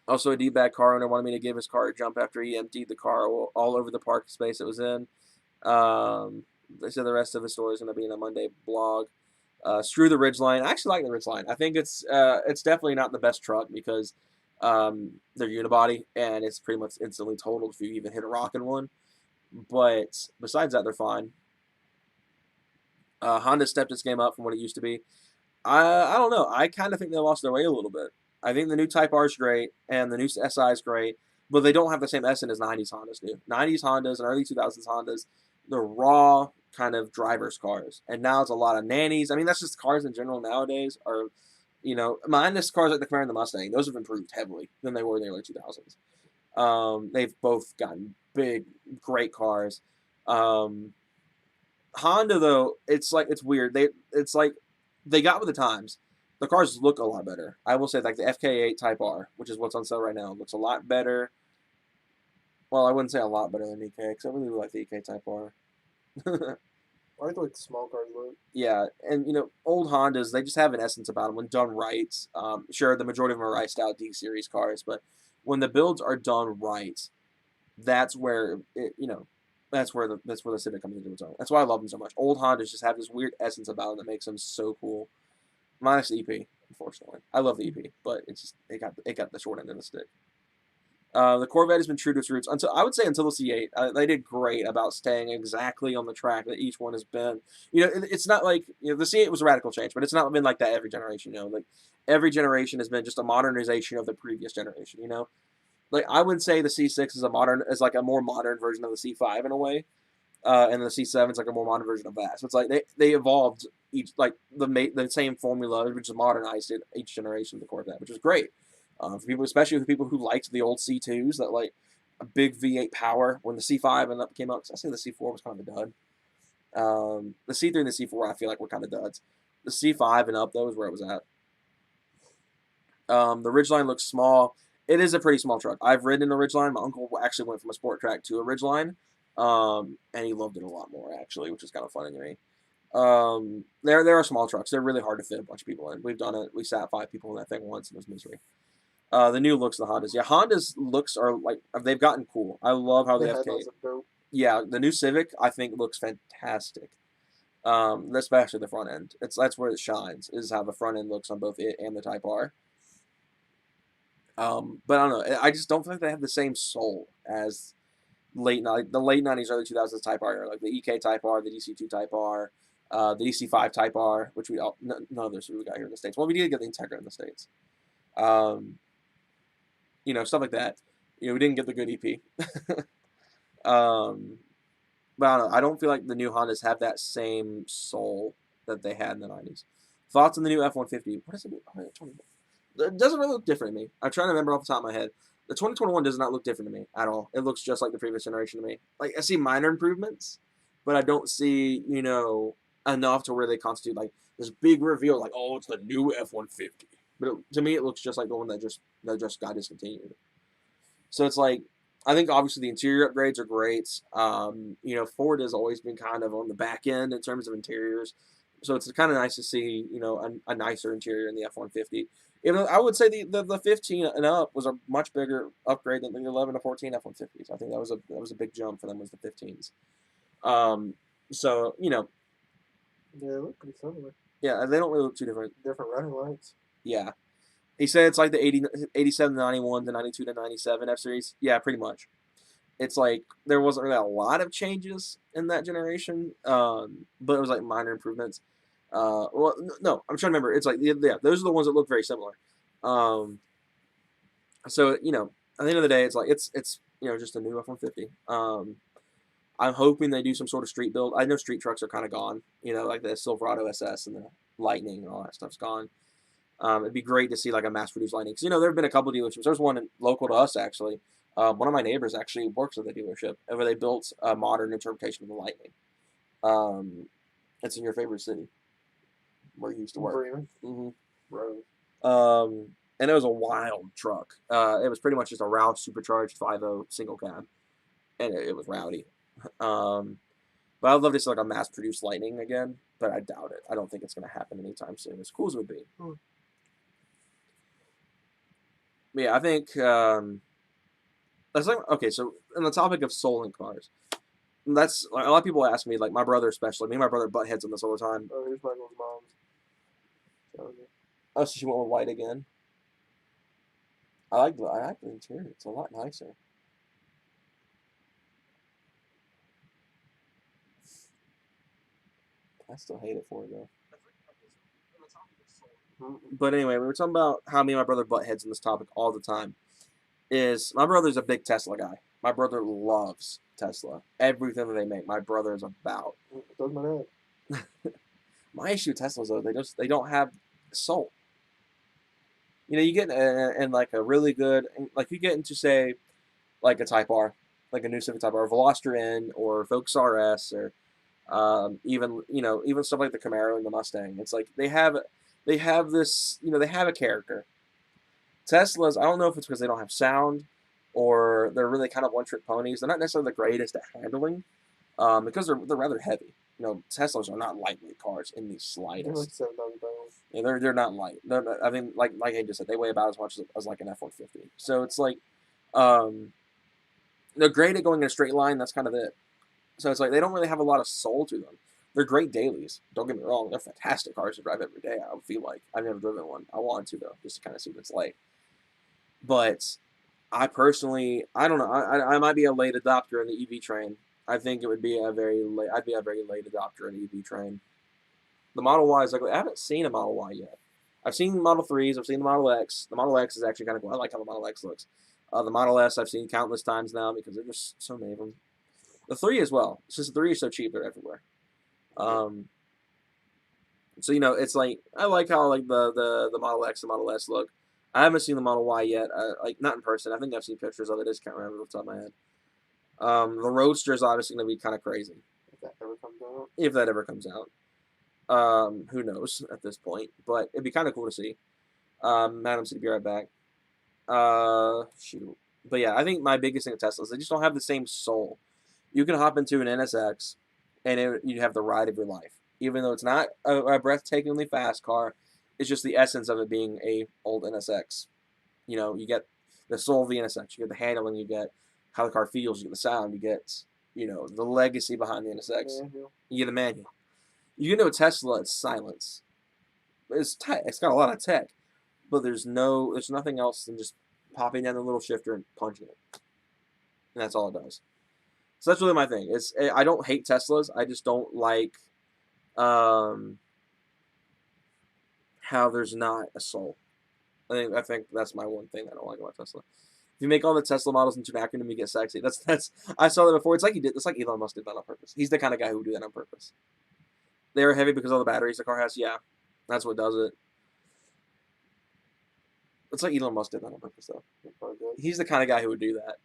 Also, a D-bag car owner wanted me to give his car a jump after he emptied the car all over the park space it was in. They said the rest of the story is going to be in a Monday blog. Screw the Ridgeline. I actually like the Ridgeline. I think it's definitely not the best truck because they're unibody and it's pretty much instantly totaled if you even hit a rock in one. But besides that, they're fine. Honda stepped its game up from what it used to be. I don't know. I kind of think they lost their way a little bit. I think the new Type R is great and the new SI is great, but they don't have the same essence as 90s Hondas do. 90s Hondas and early 2000s Hondas, they're raw kind of driver's cars. And now it's a lot of nannies. I mean, that's just cars in general nowadays are, minus cars like the Camaro and the Mustang. Those have improved heavily than they were in the early 2000s. They've both gotten big, great cars. Honda, though, it's weird. It's like they got with the times. The cars look a lot better. I will say, like the FK8 Type R, which is what's on sale right now, looks a lot better. Well, I wouldn't say a lot better than EK, because I really like the EK Type R. I like the way the small cars look. Yeah, and old Hondas, they just have an essence about them when done right. Sure, the majority of them are right-style D-Series cars, but when the builds are done right, that's where that's where the Civic comes into its own. That's why I love them so much. Old Hondas just have this weird essence about them that makes them so cool. Minus the EP, unfortunately. I love the EP, but it's just it got the short end of the stick. The Corvette has been true to its roots until the C8. They did great about staying exactly on the track that each one has been. It's not like the C8 was a radical change, but it's not been like that every generation. Like every generation has been just a modernization of the previous generation. Like I would say the C6 is like a more modern version of the C5 in a way, and the C7 is like a more modern version of that. So it's like they evolved each like the same formula, which is modernized it each generation of the Corvette, which is great. For people, especially the people who liked the old C2s, that like a big V8 power when the C5 came out. Because I say the C4 was kind of a dud. The C3 and the C4 I feel like were kind of duds. The C5 and up though is where it was at. The Ridgeline looks small. It is a pretty small truck. I've ridden a Ridgeline. My uncle actually went from a sport track to a Ridgeline, and he loved it a lot more actually, which is kind of funny to me. There are small trucks. They're really hard to fit a bunch of people in. We've done it. We sat 5 people in that thing once, and it was misery. The new looks of the Hondas. Yeah, Honda's looks are like they've gotten cool. I love how they have FK. Yeah, the new Civic I think looks fantastic. Especially the front end. That's where it shines. Is how the front end looks on both it and the Type R. But I don't know. I just don't think they have the same soul as the late 90s, early 2000s Type R, like the EK Type R, the DC2 Type R, the DC5 Type R, which none of those we got here in the States. Well, we did get the Integra in the States. Stuff like that. We didn't get the good EP. But I don't know. I don't feel like the new Hondas have that same soul that they had in the 90s. Thoughts on the new F-150? What is it? It doesn't really look different to me. I'm trying to remember off the top of my head. The 2021 does not look different to me at all. It looks just like the previous generation to me. Like, I see minor improvements, but I don't see, enough to where they constitute, like, this big reveal, like, oh, it's the new F-150. But to me, it looks just like the one that just got discontinued. So it's like, I think obviously the interior upgrades are great. Ford has always been kind of on the back end in terms of interiors. So it's kind of nice to see, a nicer interior in the F-150. I would say the 15 and up was a much bigger upgrade than the 11 to 14 F-150s. I think that was a big jump for them, was the 15s. So, Yeah, they look pretty similar. yeah, they don't really look too different. Different running lights. Yeah. He said it's like the 87 to 91, the 92 to 97 F-Series. Yeah, pretty much. It's like there wasn't really a lot of changes in that generation, but it was like minor improvements. No, I'm trying to remember. It's like, yeah, those are the ones that look very similar. So at the end of the day, it's like it's just a new F-150. I'm hoping they do some sort of street build. I know street trucks are kind of gone. Like the Silverado SS and the Lightning and all that stuff's gone. It'd be great to see like a mass-produced Lightning. Because, there have been a couple dealerships. There's one local to us, actually. One of my neighbors actually works at the dealership, where they built a modern interpretation of the Lightning. It's in your favorite city, where you used to work. Bremen. Mm-hmm. Rose. And it was a wild truck. It was pretty much just a Roush supercharged 5.0 single cab, and it was rowdy. But I'd love to see like a mass-produced Lightning again, but I doubt it. I don't think it's going to happen anytime soon. As cool as it would be. But yeah, I think that's like, okay. So on the topic of soul in cars, that's like, a lot of people ask me, like my brother especially. Me and my brother butt heads on this all the time. Oh, here's Michael's mom's. Oh, so she went with white again. I like the interior. It's a lot nicer. I still hate it for it though. But anyway, we were talking about how me and my brother butt heads on this topic all the time. My brother's a big Tesla guy. My brother loves Tesla. Everything that they make, my brother is about. Does my dad. My issue with Teslas though, they don't have soul. You get in like a really good, like you get into say, like a Type R, like a new Civic Type R, Veloster N, or Focus RS, or even stuff like the Camaro and the Mustang. It's like they have this, they have a character. Teslas, I don't know if it's because they don't have sound or they're really kind of one-trick ponies. They're not necessarily the greatest at handling because they're rather heavy. Teslas are not lightweight cars in the slightest. They're like 7,000 pounds. Yeah, they're not light. I mean, like I just said, they weigh about as much as like an F-150. So it's like they're great at going in a straight line. That's kind of it. So it's like they don't really have a lot of soul to them. They're great dailies. Don't get me wrong. They're fantastic cars to drive every day. I feel like I've never driven one. I want to though, just to kind of see what it's like. But I personally, I don't know. I might be a late adopter in the EV train. I think it would be I'd be a very late adopter in the EV train. The Model Y is like, I haven't seen a Model Y yet. I've seen Model 3s. I've seen the Model X. The Model X is actually kind of cool. I like how the Model X looks. The Model S I've seen countless times now because there's just so many of them. The 3 as well. It's just the 3 is so cheap, they're everywhere. So it's like I like how like the Model X and Model S look. I haven't seen the Model Y yet. Like not in person. I think I've seen pictures of it. I just can't remember off the top of my head. The Roadster is obviously going to be kind of crazy. If that ever comes out. If that ever comes out. Who knows at this point. But it'd be kind of cool to see. Madam City, be right back. Shoot. But yeah, I think my biggest thing with Tesla is they just don't have the same soul. You can hop into an NSX and you have the ride of your life. Even though it's not a breathtakingly fast car, it's just the essence of it being a old NSX. You get the soul of the NSX. You get the handling. You get how the car feels. You get the sound. You get, the legacy behind the NSX. Manual. You get the manual. You get into a Tesla, it's silence. It's tech. It's got a lot of tech, but there's nothing else than just popping down the little shifter and punching it, and that's all it does. So that's really my thing. I don't hate Teslas. I just don't like how there's not a soul. I think that's my one thing I don't like about Tesla. If you make all the Tesla models into an acronym, you get sexy. That's I saw that before. It's like Elon Musk did that on purpose. He's the kind of guy who would do that on purpose. They are heavy because of the batteries the car has. Yeah, that's what does it. It's like Elon Musk did that on purpose, though. He's the kind of guy who would do that.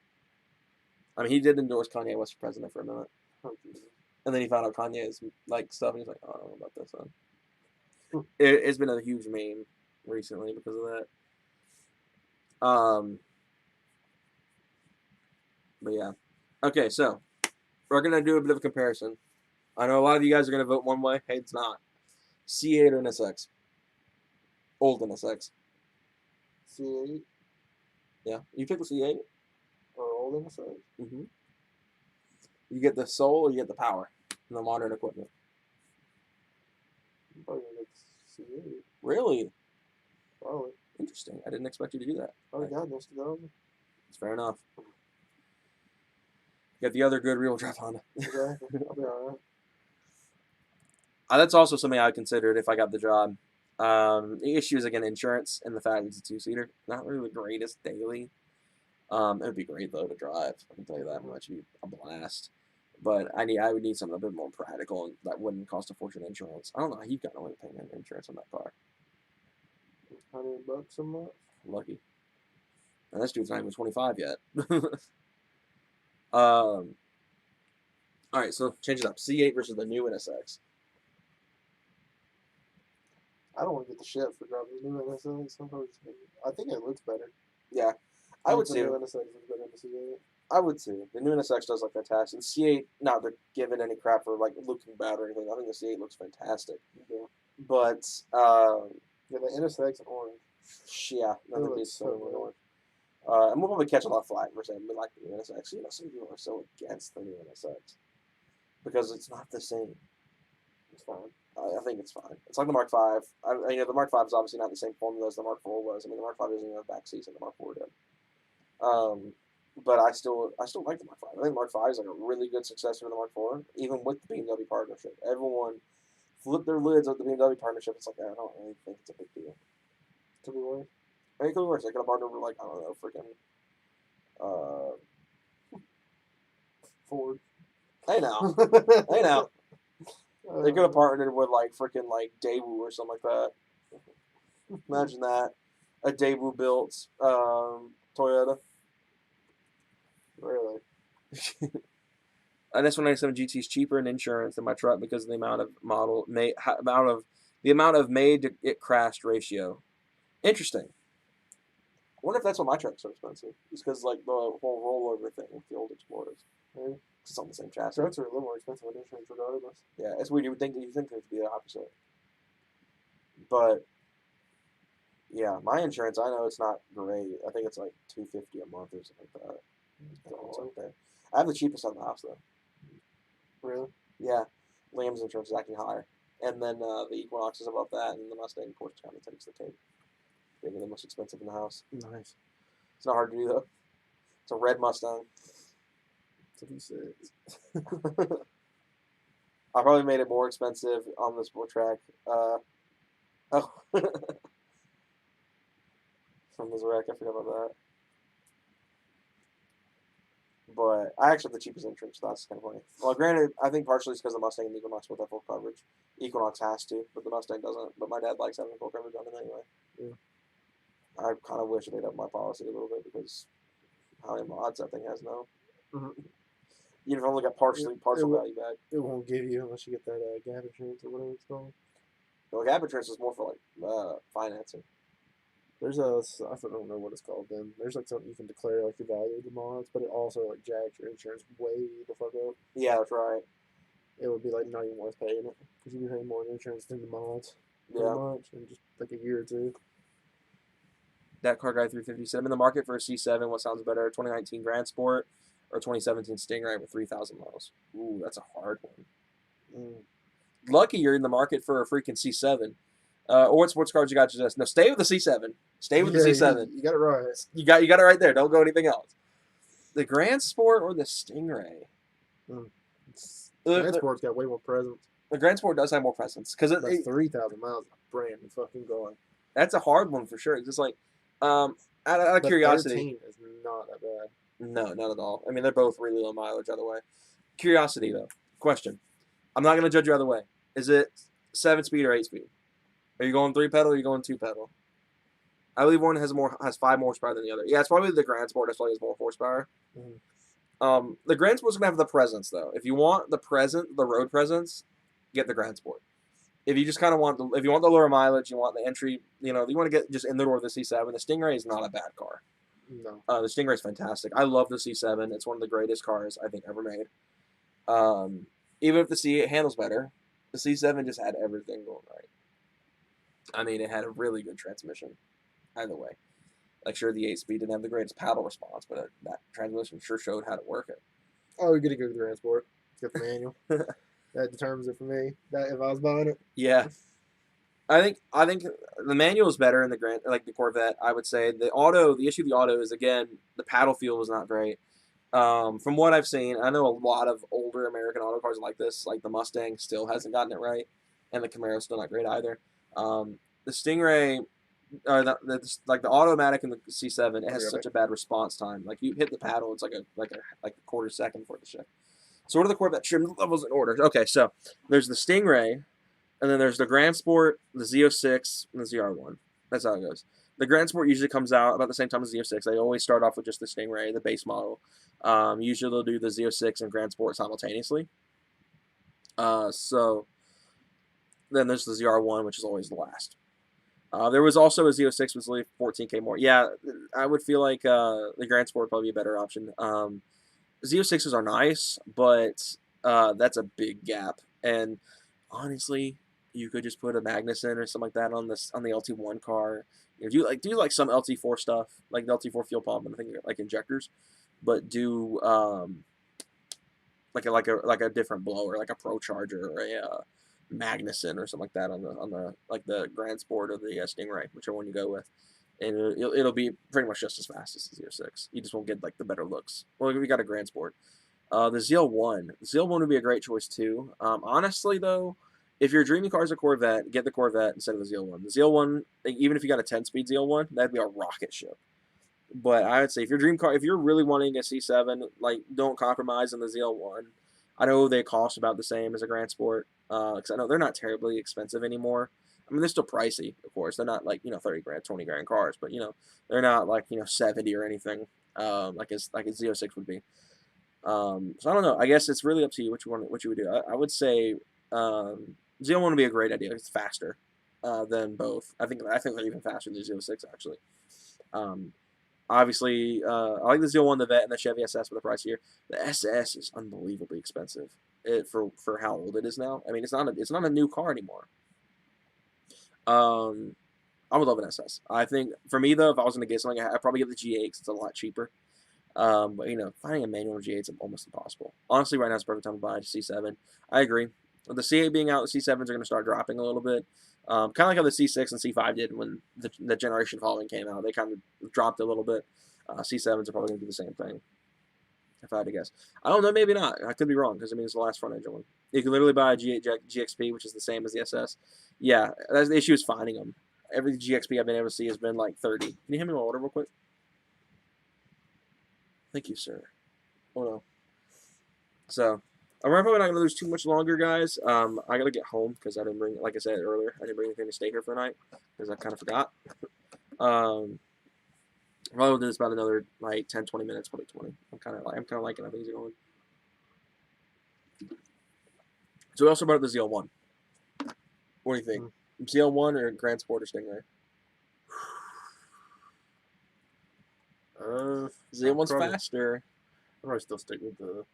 I mean, he did endorse Kanye West for president for a minute. Oh, Jesus. And then he found out Kanye's like stuff, and he's like, oh, I don't know about this, son. It's been a huge meme recently because of that. But yeah. Okay, so we're gonna do a bit of a comparison. I know a lot of you guys are gonna vote one way. Hey, it's not. C8 or NSX? Old NSX. C8 Yeah, you pick the C8. or old NSX? Mm-hmm. You get the soul or you get the power and the modern equipment. I'm probably gonna get C8. Really? Probably. Interesting. I didn't expect you to do that. Oh God, next to go. It's fair enough. You got the other good real drive Honda. Exactly. I'll be alright. That's also something I considered if I got the job. The issue is again insurance and the fact it's a two-seater. Not really the greatest daily. It would be great though to drive. I can tell you that much. It'd be a blast. But I would need something a bit more practical and that wouldn't cost a fortune in insurance. I don't know how you've got no way of paying insurance on that car. $100 a month. Lucky. And this dude's not even 25 yet. All right, so change it up. C8 versus the new NSX. I don't want to get the shit for driving the new NSX. I think it looks better. Yeah, I would the too. new NSX looks better than the C8. I would too. The new NSX does look fantastic. And C8, not to give it any crap for like looking bad or anything. I think the C8 looks fantastic. Yeah. But Yeah, the NSX and orange. yeah, nothing looks beats so the good. one. And we'll probably catch a lot of flack for saying we like the new NSX. You know, some people are so against the new NSX because it's not the same. It's fine. I think it's fine. It's like the Mark V. The Mark V is obviously not the same formula as the Mark IV was. I mean, the Mark V doesn't even have back seats like the Mark IV did. But I still like the Mark V. I think the Mark V is like a really good successor to the Mark IV, even with the BMW partnership. Everyone flipped their lids at the BMW partnership. It's like, I don't really think it's a big deal. To be worse. I mean, it could be worse. They could have partnered with, like, I don't know, freaking, Ford. hey now. Hey now. They could have partnered with, like, freaking, like, Daewoo or something like that. Imagine that. A Daewoo built Toyota. Really? An S197 GT is cheaper in insurance than my truck because of the amount of made to get crashed ratio. Interesting. I wonder if that's why my truck's so expensive. It's because like the whole rollover thing with the old Explorers. Really? It's on the same chassis. Trucks are a little more expensive with insurance regardless. Yeah, it's weird. You think it would be the opposite. But yeah, my insurance, I know it's not great. I think it's like $250 a month or something like that. It's up there. I have the cheapest on the house though. Really? Yeah, Liam's insurance is actually higher, and then the Equinox is above that, and the Mustang Porsche kind of takes the cake. Being the most expensive in the house. Nice. It's not hard to do though. It's a red Mustang. That's what he said. I probably made it more expensive on the sport track. Oh, from this wreck, I forgot about that. But I actually have the cheapest insurance, so that's kind of funny. Well, granted, I think partially it's because the Mustang and the Equinox both have full coverage. Equinox has to, but the Mustang doesn't. But my dad likes having full coverage on it anyway. Yeah. I kind of wish they'd up my policy a little bit because how many mods that thing has now. Mm-hmm. You've only got partial value back. It won't give you unless you get that gap insurance or whatever it's called. The gap insurance is more for like financing. There's I don't know what it's called then. There's like something you can declare like the value of the mods, but it also like jacks your insurance way the fuck up. Yeah, that's right. It would be like not even worth paying it because you'd be paying more in insurance than the mods. Yeah. Much in just like a year or two. That car guy 357 in the market for a C7. What sounds better, 2019 Grand Sport or 2017 Stingray with 3,000 miles? Ooh, that's a hard one. Lucky you're in the market for a freaking C7. Or what sports cars you got to suggest? No, stay with the C7. Stay with the C7. You got it right. You got it right there. Don't go anything else. The Grand Sport or the Stingray? Grand Sport's got way more presence. The Grand Sport does have more presence because it's 3,000 miles of brand new fucking car. That's a hard one for sure. It's just like out of curiosity. 13 is not that bad. No, not at all. I mean, they're both really low mileage either way. Curiosity though. Question. I'm not gonna judge you either way. Is it 7-speed or 8-speed? Are you going 3-pedal or are you going 2-pedal? I believe one has 5 more horsepower than the other. Yeah, it's probably the Grand Sport. That's probably has more horsepower. Mm-hmm. The Grand Sport's gonna have the presence though. If you want the road presence, get the Grand Sport. if you just kind of want if you want the lower mileage, you want the entry, you want to get just in the door with the C7. The Stingray is not a bad car. No. The Stingray is fantastic. I love the C7. It's one of the greatest cars I think ever made. Even if the C8 handles better, the C7 just had everything going right. I mean, it had a really good transmission. Either way, like sure the 8-speed didn't have the greatest paddle response, but that transmission sure showed how to work it. Oh, you're gonna go with the transport. Get the manual. That determines it for me. That if I was buying it. Yeah. I think the manual is better in the Corvette. I would say the issue of the auto is again the paddle feel was not great. From what I've seen, I know a lot of older American auto cars like this, like the Mustang, still hasn't gotten it right, and the Camaro's still not great either. The Stingray, the automatic in the C7, it has such a bad response time. Like you hit the paddle, it's like a quarter second for the shift. So what are the Corvette trim levels in order? Okay, so there's the Stingray. And then there's the Grand Sport, the Z06, and the ZR1. That's how it goes. The Grand Sport usually comes out about the same time as the Z06. They always start off with just the Stingray, the base model. Usually they'll do the Z06 and Grand Sport simultaneously. So then there's the ZR1, which is always the last. There was also a Z06 with only 14K more. Yeah, I would feel like the Grand Sport would probably be a better option. Z06s are nice, but that's a big gap. And honestly, you could just put a Magnuson or something like that on the LT1 car. Do like some LT4 stuff, like the LT4 fuel pump and I think like injectors, but do like a different blower, like a Pro Charger or a Magnuson or something like that on the Grand Sport or the Stingray, whichever one you go with, and it'll be pretty much just as fast as the Z06. You just won't get like the better looks. Well, we got a Grand Sport. The ZL1 would be a great choice too. Honestly though, if your dreaming car is a Corvette, get the Corvette instead of the ZL1. The ZL1, even if you got a 10-speed ZL1, that'd be a rocket ship. But I would say if you're really wanting a C7, like don't compromise on the ZL1. I know they cost about the same as a Grand Sport, because I know they're not terribly expensive anymore. I mean, they're still pricey, of course. They're not like 30 grand, 20 grand cars, but they're not like 70 or anything, like a Z06 would be. So I don't know. I guess it's really up to you what you would do. I would say Z01 would be a great idea. It's faster than both. I think they're even faster than the Z06 actually. Obviously, I like the Z01, the Vet, and the Chevy SS with the price here. The SS is unbelievably expensive for how old it is now. I mean, it's not a new car anymore. I would love an SS. I think for me though, if I was going to get something, I'd probably get the G8 because it's a lot cheaper. But finding a manual G8 is almost impossible. Honestly, right now is the perfect time to buy a C7. I agree. With the C8 being out, the C7s are going to start dropping a little bit. Kind of like how the C6 and C5 did when the generation following came out. They kind of dropped a little bit. C7s are probably going to do the same thing, if I had to guess. I don't know, maybe not. I could be wrong because it's the last front engine one. You can literally buy a G8 GXP, which is the same as the SS. Yeah, that's the issue is finding them. Every GXP I've been able to see has been like 30. Can you hand me my order real quick? Thank you, sir. Oh no. So, I'm probably not going to lose too much longer, guys. I got to get home because I didn't bring, like I said earlier, I didn't bring anything to stay here for the night because I kind of forgot. Probably will do this about another like 10, 20 minutes, probably 20. I'm kind of liking how things are going. So we also brought up the ZL1. What do you think? ZL1 or Grand Sport or Stingray? ZL1's faster. I'd probably still stick with the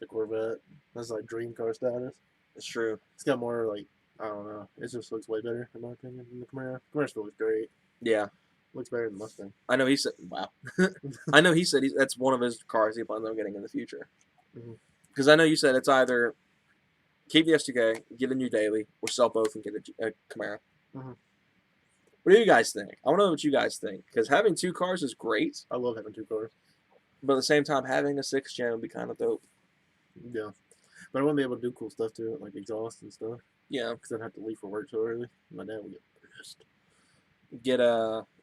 Corvette. That's like dream car status. It's true. It's got more like, I don't know. It just looks way better in my opinion than the Camaro. Camaro still looks great. Yeah. Looks better than the Mustang. I know he said, wow. I know he said that's one of his cars he plans on getting in the future. Because I know you said it's either keep the S2K, get a new daily, or sell both and get a Camaro. What do you guys think? I want to know what you guys think. Because having two cars is great. I love having two cars. But at the same time, having a 6th gen would be kind of dope. Yeah. But I wouldn't be able to do cool stuff to it, like exhaust and stuff. Yeah. Because I'd have to leave for work so early. My dad would get pissed. Get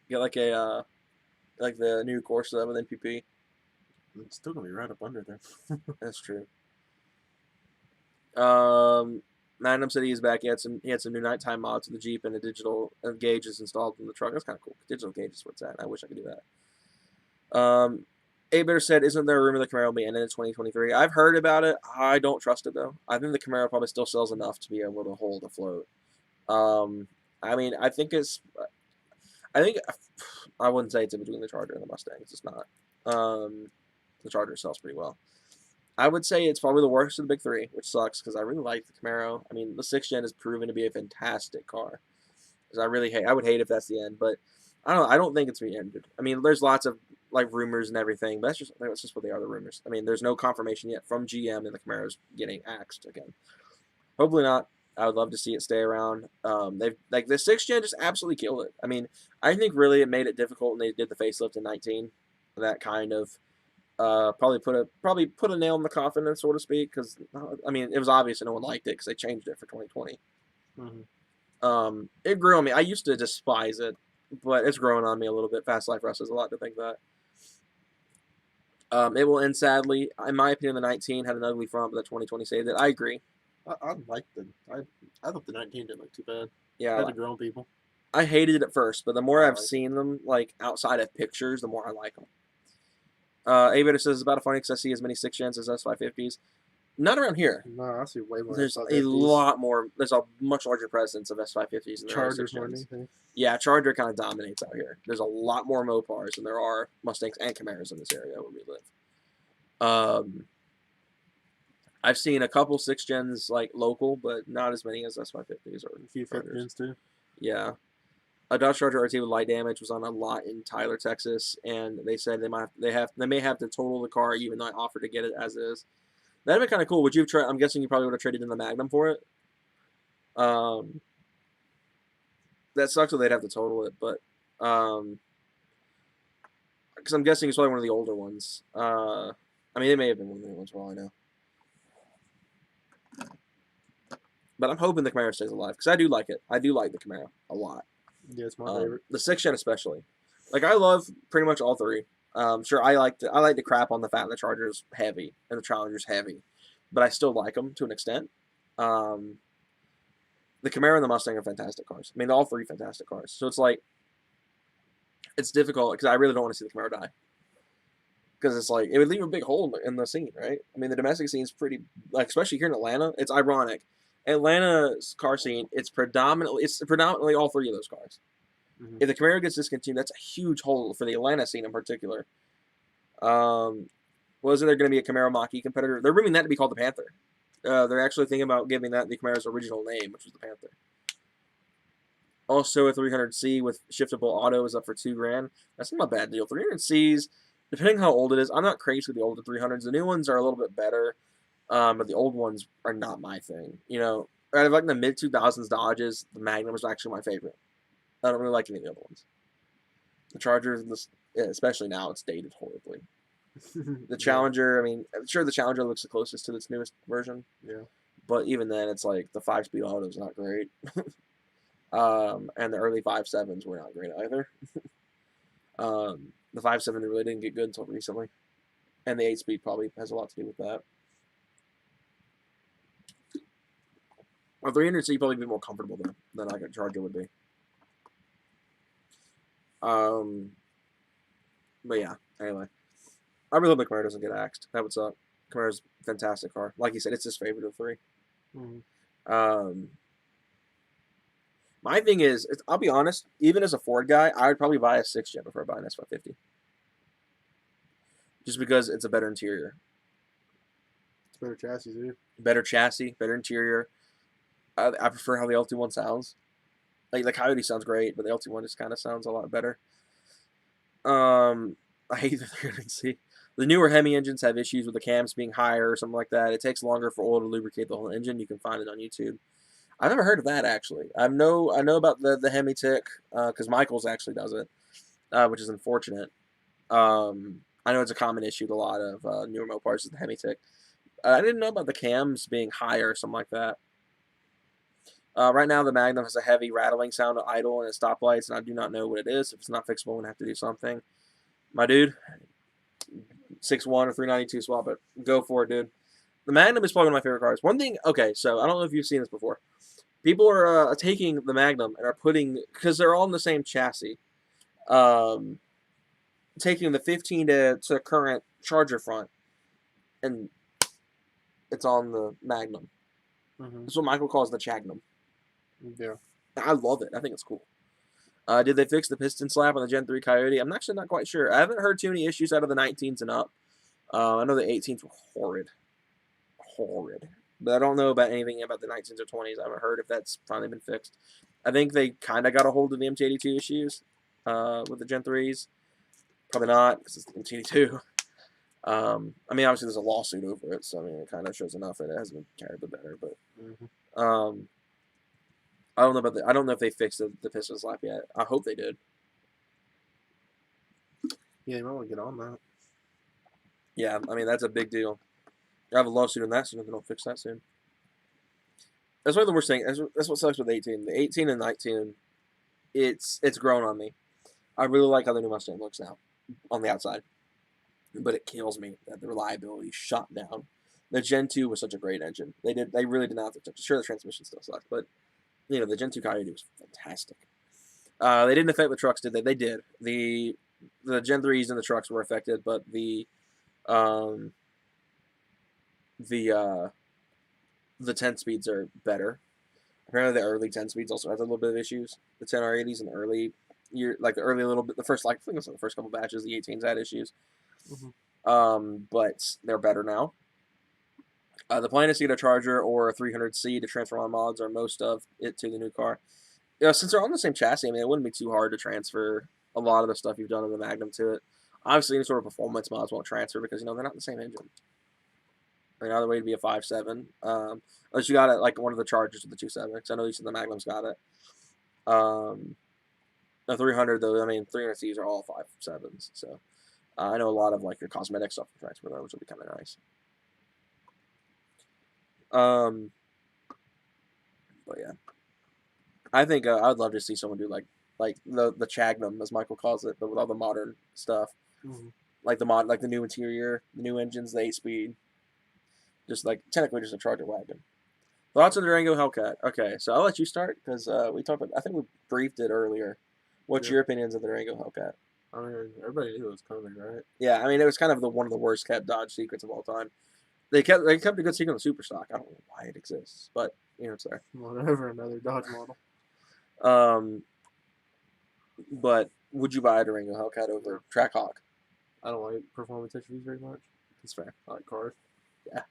like the new Corsa with NPP. It's still going to be right up under there. That's true. Magnum said he is back. He had some new nighttime mods to the Jeep and the digital gauges installed in the truck. That's kind of cool. Digital gauges, what's that? I wish I could do that. A-Bitter said, isn't there a rumor the Camaro will be ended in 2023? I've heard about it. I don't trust it, though. I think the Camaro probably still sells enough to be able to hold afloat. I mean, I think I wouldn't say it's in between the Charger and the Mustang. It's just not. The Charger sells pretty well. I would say it's probably the worst of the big three, which sucks because I really like the Camaro. I mean, the 6th gen has proven to be a fantastic car. Because I would hate if that's the end, but I don't know. I don't think it's being ended. I mean, there's lots of like rumors and everything, but that's just what they are, the rumors. I mean, there's no confirmation yet from GM that the Camaro's getting axed again. Hopefully not. I would love to see it stay around. They've like the 6th gen just absolutely killed it. I mean, I think really it made it difficult when they did the facelift in 19. That kind of probably put a nail in the coffin, so to speak. Because I mean, it was obvious that no one liked it because they changed it for 2020. It grew on me. I used to despise it, but it's growing on me a little bit. Fast Life Rush has a lot to think that. It will end sadly. In my opinion, the 19 had an ugly front, but the 2020 saved it. I agree. I liked it. I thought the 19 didn't look too bad. Yeah, I had to grown people. I hated it at first, but the more I've like seen them, like outside of pictures, the more I like them. Aviator says it's about a funny because I see as many 6 gens as S550s. Not around here. No, I see way more. There's S550s. a lot more. There's a much larger presence of S550s than there are 6 Chargers more than gens. anything. Yeah, Charger kind of dominates out here. There's a lot more Mopars than there are Mustangs and Camaros in this area where we live. I've seen a couple 6 gens like local, but not as many as S550s or A few 5th gens too. Yeah. A Dodge Charger RT with light damage was on a lot in Tyler, Texas, and they said they may have to total the car even though I offered to get it as is. That'd be kind of cool. Would you have tried? I'm guessing you probably would have traded in the Magnum for it. That sucks that they'd have to total it, but because I'm guessing it's probably one of the older ones. I mean, it may have been one of the new ones for all I know. But I'm hoping the Camaro stays alive because I do like it. I do like the Camaro a lot. Yeah, it's my favorite. The 6th gen especially. Like I love pretty much all three. Sure, I like to crap on the fact that the Charger's heavy and the Challenger's heavy, but I still like them to an extent. The Camaro and the Mustang are fantastic cars. I mean, they're all three fantastic cars. So it's like it's difficult because I really don't want to see the Camaro die. Because it's like it would leave a big hole in the scene, right? I mean, the domestic scene is pretty, like especially here in Atlanta. It's ironic. Atlanta's car scene, it's predominantly all three of those cars. Mm-hmm. If the Camaro gets discontinued, that's a huge hole for the Atlanta scene in particular. Wasn't there going to be a Camaro Mach-E competitor? They're rumoring that to be called the Panther. They're actually thinking about giving that the Camaro's original name, which was the Panther. Also, a 300C with shiftable auto is up for $2,000. That's not a bad deal. 300Cs, depending how old it is, I'm not crazy with the older 300s. The new ones are a little bit better. But the old ones are not my thing. You know, out of like the mid 2000s Dodges, the Magnum was actually my favorite. I don't really like any of the other ones. The Charger, especially now, it's dated horribly. The Challenger, I mean, I'm sure the Challenger looks the closest to its newest version. Yeah. But even then, it's like the 5-speed auto is not great. And the early 5.7s were not great either. The 5.7 really didn't get good until recently. And the 8-speed probably has a lot to do with that. A 300C probably be more comfortable than like a Charger would be. But yeah, anyway. I really hope the Camaro doesn't get axed. That would suck. Camaro's a fantastic car. Like you said, it's his favorite of the three. Mm-hmm. My thing is, I'll be honest, even as a Ford guy, I would probably buy a 6th gen before I buy an S550. Just because it's a better interior. It's better chassis, dude. Better chassis, better interior. I prefer how the LT1 sounds. Like the Coyote sounds great, but the LT1 just kind of sounds a lot better. I hate the 300C. The newer Hemi engines have issues with the cams being higher or something like that. It takes longer for oil to lubricate the whole engine. You can find it on YouTube. I've never heard of that actually. I know about the Hemi tick because Michaels actually does it, which is unfortunate. I know it's a common issue with a lot of newer Mopars is the Hemi tick. I didn't know about the cams being higher or something like that. Right now, the Magnum has a heavy rattling sound at idle and at stoplights, and I do not know what it is. If it's not fixable, I'm going to have to do something. My dude, 6'1" or 392 swap it. Go for it, dude. The Magnum is probably one of my favorite cars. One thing, okay, so I don't know if you've seen this before. People are taking the Magnum and are putting, because they're all in the same chassis, taking the 15 to current Charger front, and it's on the Magnum. Mm-hmm. That's what Michael calls the Chagnum. Yeah. I love it. I think it's cool. Did they fix the piston slap on the Gen 3 Coyote? I'm actually not quite sure. I haven't heard too many issues out of the 19s and up. I know the 18s were horrid. Horrid. But I don't know about anything about the 19s or 20s. I haven't heard if that's finally been fixed. I think they kind of got a hold of the MT82 issues with the Gen 3s. Probably not, because it's the MT82. I mean, obviously there's a lawsuit over it, so I mean, it kind of shows enough that it hasn't been carried the better. But I don't know about I don't know if they fixed the piston slap yet. I hope they did. Yeah, you might want to get on that. Yeah, I mean that's a big deal. I have a lawsuit on that soon if they don't fix that soon. That's one of the worst things. That's what sucks with 18. The 18 and 19, it's grown on me. I really like how the new Mustang looks now on the outside, but it kills me that the reliability shot down. The Gen 2 was such a great engine. They really did not have to touch. Sure, the transmission still sucked, but you know the Gen 2 Coyote was fantastic. They didn't affect the trucks, did they? They did. The Gen 3s and the trucks were affected, but the 10 speeds are better. Apparently, the early 10 speeds also has a little bit of issues. The 10R80s and the early the first I think it was the first couple batches, the 18s had issues. But they're better now. The plan is to get a Charger or a 300C to transfer on mods or most of it to the new car. You know, since they're on the same chassis, I mean, it wouldn't be too hard to transfer a lot of the stuff you've done in the Magnum to it. Obviously, any sort of performance mods won't transfer because, you know, they're not the same engine. Another way to be a 5.7. Unless you got it like one of the Chargers with the 2.7. Because I know you said the Magnum's got it. The 300 though, I mean 300Cs are all 5.7s. So I know a lot of like your cosmetic stuff can transfer there, which will be kind of nice. But yeah, I think I'd love to see someone do like the Chagnum, as Michael calls it, but with all the modern stuff, like the new interior, the new engines, the 8-speed. Just like technically just a Charger wagon. Thoughts on the Durango Hellcat? Okay, so I'll let you start because we talked about. I think we briefed it earlier. What's your opinions of the Durango Hellcat? I mean, everybody knew it was coming, right? Yeah, I mean it was kind of one of the worst kept Dodge secrets of all time. They kept a good secret on the Super Stock. I don't know why it exists, but you know it's there. Whatever, another Dodge model. But would you buy a Durango Hellcat over Trackhawk? I don't like performance SUVs very much. That's fair. I like cars. Yeah.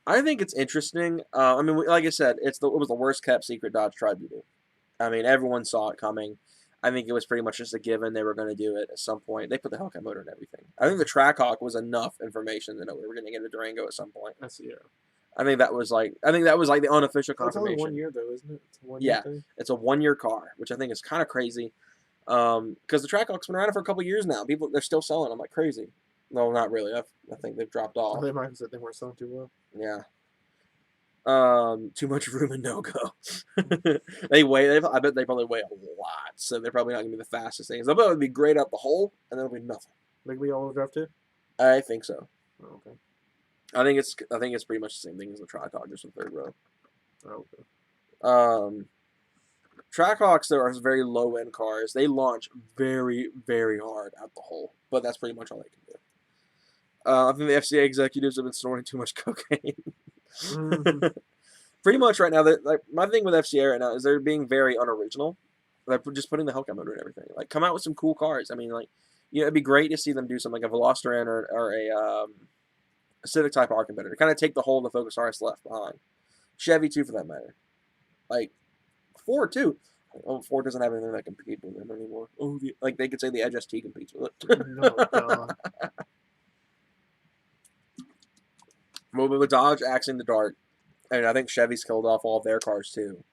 I think it's interesting. I mean, like I said, it was the worst kept secret Dodge tried to do. I mean, everyone saw it coming. I think it was pretty much just a given they were going to do it at some point. They put the Hellcat motor in everything. I think the Trackhawk was enough information to know we were going to get a Durango at some point. I think that was like the unofficial confirmation. It's only 1 year though, isn't it? It's a 1 year thing. It's a 1 year car, which I think is kind of crazy. Because the Trackhawk's been around for a couple years now. They're still selling them like crazy. No, not really. I think they've dropped off. They might have said they weren't selling too well. Yeah. Too much room and no go. I bet they probably weigh a lot, so they're probably not gonna be the fastest things. They'll probably be great out the hole, and then it'll be nothing. They can be all-wheel drive too. I think so. Oh, okay. I think it's pretty much the same thing as the Trackhawk, just in third row. Oh, okay. Trackhawks, though, are very low end cars. They launch very, very hard at the hole, but that's pretty much all they can do. I think the FCA executives have been snorting too much cocaine. Pretty much right now, like my thing with FCA right now is they're being very unoriginal. They're just putting the Hellcat motor in everything. Like, come out with some cool cars. I mean, like, you know, it'd be great to see them do something like a Veloster or a Civic Type R competitor to kind of take the hole in the Focus RS left behind. Chevy too, for that matter. Like Ford too. Oh, Ford doesn't have anything that can compete with them anymore. Oh, like they could say the Edge ST competes with it. Oh, God. Well, with Dodge axing the dart, and I think Chevy's killed off all of their cars too.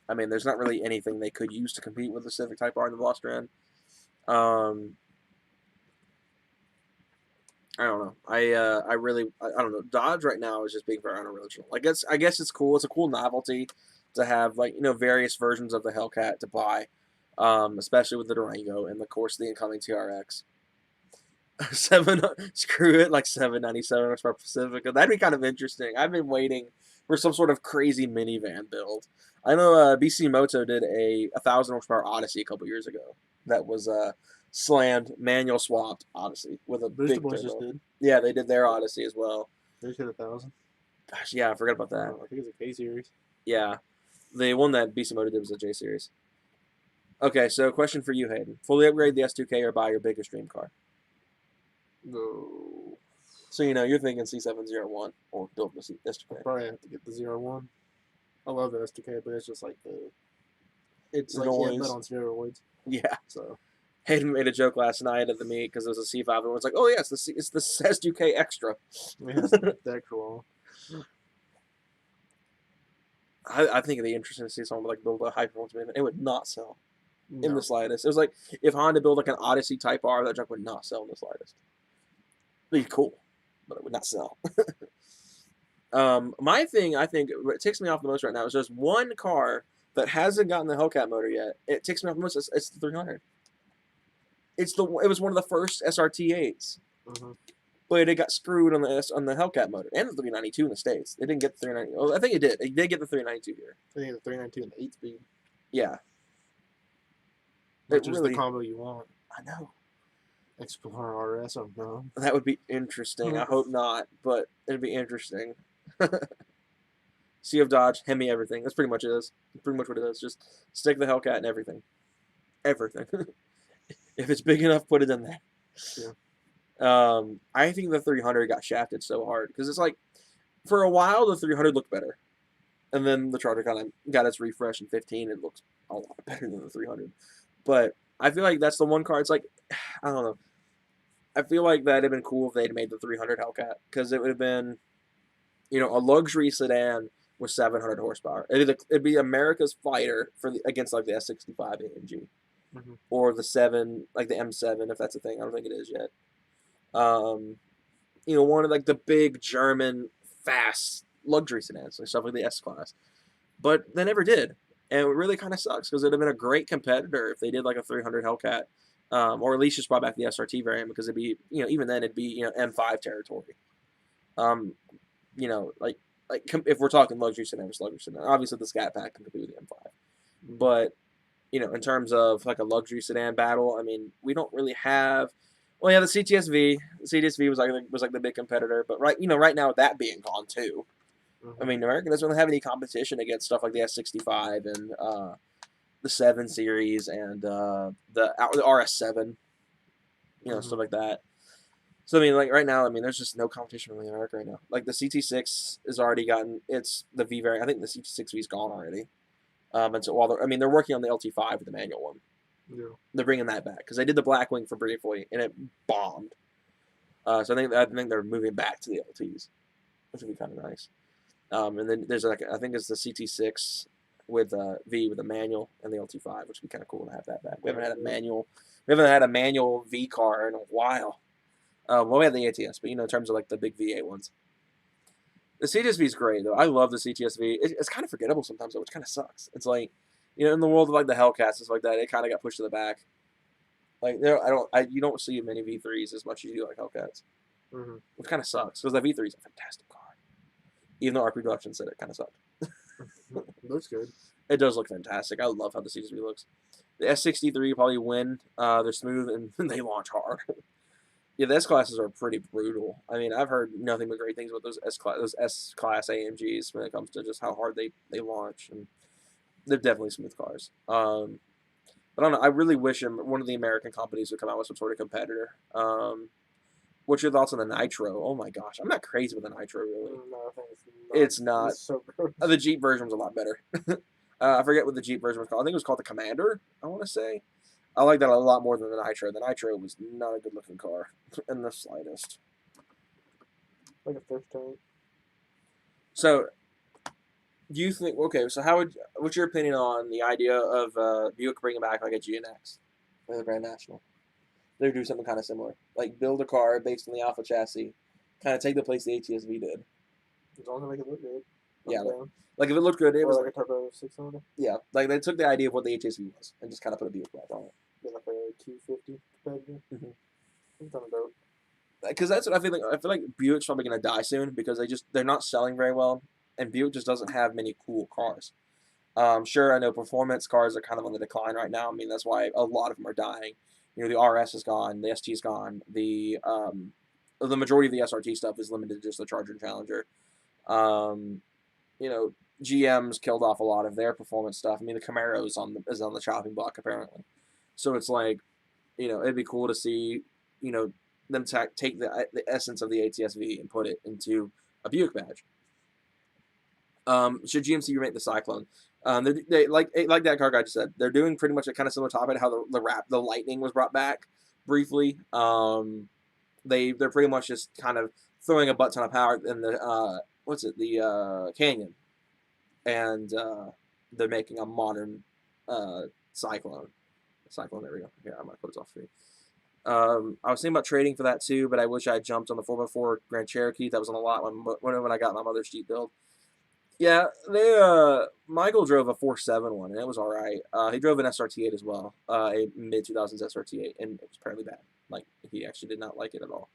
I mean, there's not really anything they could use to compete with the Civic Type R and the Veloster N. I don't know. I don't know. Dodge right now is just being very unoriginal. I guess it's cool. It's a cool novelty to have, like, you know, various versions of the Hellcat to buy, especially with the Durango and of course the incoming TRX. Screw it, like 797 horsepower Pacifica. That'd be kind of interesting. I've been waiting for some sort of crazy minivan build. I know BC Moto did a 1,000 horsepower Odyssey a couple years ago. That was slammed, manual swapped Odyssey with a big Boys turbo. just did. Yeah, they did their Odyssey as well. They just hit 1,000. Gosh, yeah, I forgot about that. I think it's a K series. Yeah. The one that BC Moto did was the J Series. Okay, so question for you, Hayden. Fully upgrade the S2K or buy your biggest dream car? No. So, you're thinking C701 or build the I'll S2K. probably have to get the 01. I love the S2K, but it's just like it's like Noise. but on steroids. Yeah. So Hayden made a joke last night at the meet because it was a C5. And everyone's like, oh, yeah, it's the S2K Extra. yeah, it's the actual. I think it'd be interesting to see someone like build a high performance movement. It would not sell in No. the slightest. It was like if Honda built like an Odyssey Type R, that truck would not sell in the slightest. It'd be cool, but it would not sell. My thing, I think, what ticks me off the most right now is just one car that hasn't gotten the Hellcat motor yet. It ticks me off the most. It's the 300. It was one of the first SRT8s, but it got screwed on the Hellcat motor and the 392 in the States. They didn't get the 390. Oh, I think it did. It did get the 392 here. I think the 392 and the 8-speed, Yeah, which is really- the combo you want. I know. Explorer RS, oh no. That would be interesting. I hope not, but it'd be interesting. Sea of Dodge, Hemi, everything. That's pretty much it is. Pretty much what it is. Just stick the Hellcat in everything. Everything. If it's big enough, put it in there. Yeah. I think the 300 got shafted so hard because it's like for a while the 300 looked better, and then the Charger kind of got its refresh in 15. It looks a lot better than the 300, but I feel like that's the one car. It's like I don't know. I feel like that'd have been cool if they'd made the 300 Hellcat because it would have been, a luxury sedan with 700 horsepower. It'd be America's fighter against like the S65 AMG. Or the 7, like the M7, if that's a thing. I don't think it is yet. One of like the big German fast luxury sedans, like stuff like the S-Class. But they never did. And it really kind of sucks because it would have been a great competitor if they did like a 300 Hellcat. Or at least just brought back the SRT variant because it'd be, even then it'd be, M5 territory. Like if we're talking luxury sedan versus luxury sedan, obviously the Scat Pack can compete with the M5. But in terms of like a luxury sedan battle, I mean, we don't really have. Well, yeah, the CTS-V. The CTS-V was like the big competitor, but right now with that being gone too, I mean, America doesn't really have any competition against stuff like the S65 and the 7 Series and the RS7, stuff like that. So I mean, like right now, I mean, there's just no competition really in America right now. Like the CT6 has already gotten the V variant. I think the CT6V's gone already. And so they're working on the LT5 with the manual one. Yeah. They're bringing that back because they did the Blackwing for briefly and it bombed. So I think they're moving back to the LTs, which would be kind of nice. And then there's I think it's the CT6 with V with a manual and the LT5, which would be kind of cool to have that back. We haven't had a manual V car in a while. Well, we had the ATS, but in terms of like the big V8 ones. The CTS-V is great, though. I love the CTS-V. It's kind of forgettable sometimes, though, which kind of sucks. It's like, in the world of like the Hellcats and stuff like that, it kind of got pushed to the back. Like, you don't see many V3s as much as you do like Hellcats, which kind of sucks because that V3 is a fantastic car. Even though our production said it kind of sucked. Looks good. It does look fantastic. I love how the CTS-V looks. The S63 probably win. They're smooth and they launch hard. Yeah, the S-Classes are pretty brutal. I mean, I've heard nothing but great things about those S-Class AMGs when it comes to just how hard they launch. And they're definitely smooth cars. But I don't know. I really wish one of the American companies would come out with some sort of competitor. What's your thoughts on the Nitro? Oh my gosh. I'm not crazy with the Nitro, really. No, I think It's not. It's so gross. The Jeep version was a lot better. I forget what the Jeep version was called. I think it was called the Commander, I want to say. I like that a lot more than the Nitro. The Nitro was not a good-looking car in the slightest. Like a fish tank. So, do you think? Okay, so what's your opinion on the idea of Buick bringing back like a GNX for the Grand National? They would do something kind of similar, like build a car based on the Alpha chassis, kind of take the place the ATS-V did. As long as they make it look good. Yeah, like if it looked good, it was like a turbo 600. Yeah, like they took the idea of what the ATS-V was and just kind of put a Buick back on it. Get like a Q50 competitor. It's kind of dope. Because that's what I feel like. I feel like Buick's probably gonna die soon because they're not selling very well, and Buick just doesn't have many cool cars. Sure, I know performance cars are kind of on the decline right now. I mean, that's why a lot of them are dying. The RS is gone, the ST is gone, the majority of the SRT stuff is limited to just the Charger and Challenger. GM's killed off a lot of their performance stuff. I mean, the Camaro is on the chopping block apparently, so it's like, it'd be cool to see, them take the essence of the ATS-V and put it into a Buick badge. Should GMC remake the Cyclone? They like that car guy just said, they're doing pretty much a kind of similar topic, how the Lightning was brought back briefly. They're pretty much just kind of throwing a butt ton of power in the the Canyon, and they're making a modern Cyclone. Cyclone, there we go. Here, I'm gonna put it off screen. I was thinking about trading for that too, but I wish I had jumped on the 4x4 Grand Cherokee. That was on a lot when I got my mother's Jeep build. Yeah, Michael drove a 4.7 one, and it was all right. He drove an SRT8 as well, a mid-2000s SRT8, and it was apparently bad. Like, he actually did not like it at all.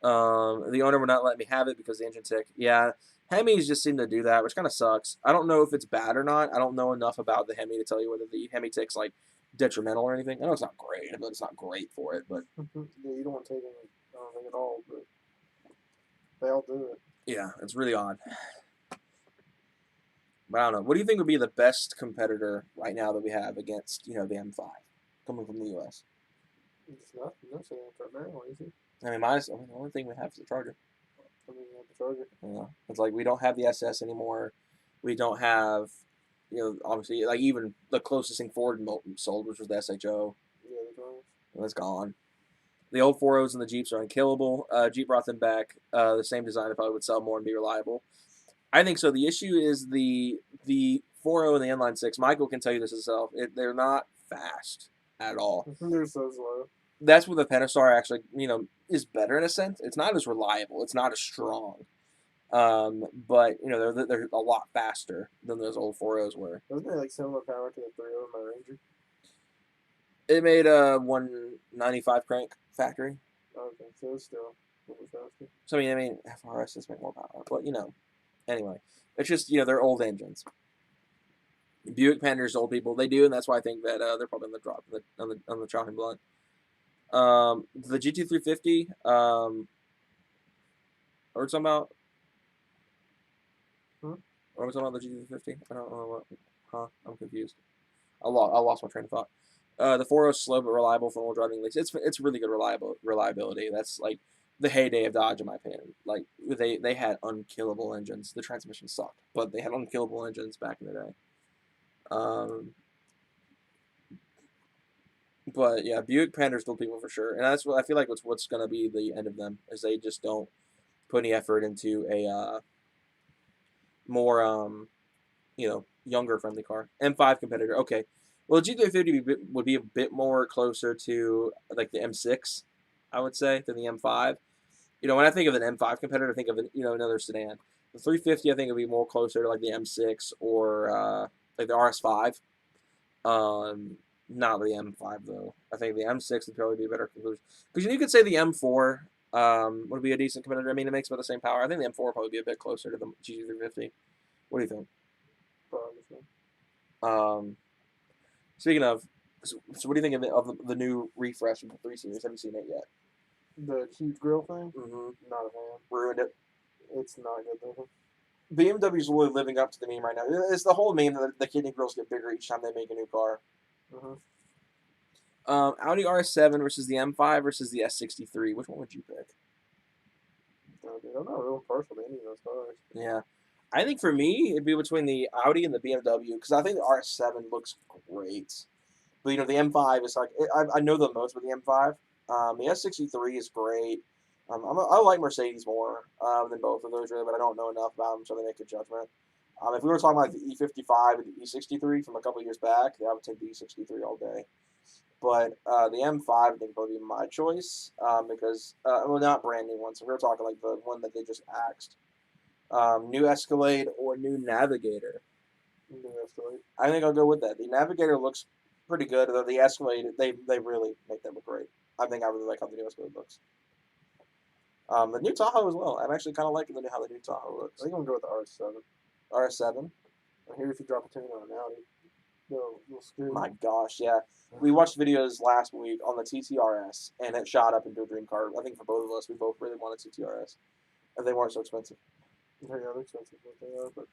The owner would not let me have it because the engine tick. Yeah, Hemis just seem to do that, which kind of sucks. I don't know if it's bad or not. I don't know enough about the Hemi to tell you whether the Hemi tick's, like, detrimental or anything. I know it's not great, but it's not great for it. But yeah, you don't want to take anything at all, but they all do it. Yeah, it's really odd. But I don't know. What do you think would be the best competitor right now that we have against, the M5 coming from the U.S.? It's nothing. No sedans right now, is it? I mean, the only thing we have is the Charger. I mean, you have the Charger. Yeah, it's like we don't have the SS anymore. We don't have, obviously, like even the closest thing Ford sold, which was the SHO. Yeah, the Charger. That's gone. The old 4.0s and the Jeeps are unkillable. Jeep brought them back. The same design, probably would sell more and be reliable. I think so. The issue is the 4.0 and the inline 6. Michael can tell you this himself. They're not fast at all. They're so slow. That's where the Pentastar actually, is better in a sense. It's not as reliable. It's not as strong. But they're a lot faster than those old 4.0s were. Wasn't there like similar power to the 3.0 in my Ranger? It made a 195 crank factory. Okay, so it's still a little faster. So I mean, FRSs make more power, but anyway, it's just they're old engines. Buick Panthers, old people, they do, and that's why I think that they're probably on the drop on the chopping block. The GT350, are we talking about? Are we talking about the GT350? I don't know what. I'm confused. I lost my train of thought. The 4.0 is slow but reliable for all driving leagues. It's really good reliability. That's like the heyday of Dodge, in my opinion. Like they had unkillable engines. The transmission sucked, but they had unkillable engines back in the day. But yeah, Buick Panthers still people for sure, and that's what I feel like. What's going to be the end of them is they just don't put any effort into a more younger friendly car. M5 competitor, okay. Well, the G350 would be a bit more closer to like the M6, I would say, than the M5. When I think of an M5 competitor, I think of another sedan. The 350, I think, would be more closer to like the M6 or like the RS5. Not the M5 though. I think the M6 would probably be a better conclusion because you could say the M4 would be a decent competitor. I mean, it makes about the same power. I think the M4 would probably be a bit closer to the GT350. What do you think? Probably. Speaking of, so what do you think of the new refresh of the 3 Series? Haven't seen it yet. The huge grill thing? Mm-hmm. Not a fan. Ruined it. It's not good looking. BMW's really living up to the meme right now. It's the whole meme that the kidney grills get bigger each time they make a new car. Audi RS7 versus the M5 versus the S63. Which one would you pick? I'm not real partial to any of those cars. Yeah. I think for me, it'd be between the Audi and the BMW, because I think the RS7 looks great. But, the M5 is like, I know the most with the M5. The S63 is great. I like Mercedes more than both of those, really, but I don't know enough about them, so they make a judgment. If we were talking about the E55 and the E63 from a couple years back, I would take the E63 all day. But the M5, I think, would probably be my choice because, not brand new ones. So we were talking like the one that they just axed. New Escalade or new Navigator. New Escalade. I think I'll go with that. The Navigator looks pretty good, though the Escalade, they really make them look great. I think I really like how the new Escalade looks. The new Tahoe as well. I'm actually kind of liking how the new Tahoe looks. I think I'm going to go with the RS7. RS7. I hear if you drop a tune on an Audi, you'll screw. My gosh, yeah. We watched videos last week on the TTRS, and it shot up into a dream car. I think for both of us, we both really wanted TTRS. And they weren't so expensive. They're expensive, what they are, but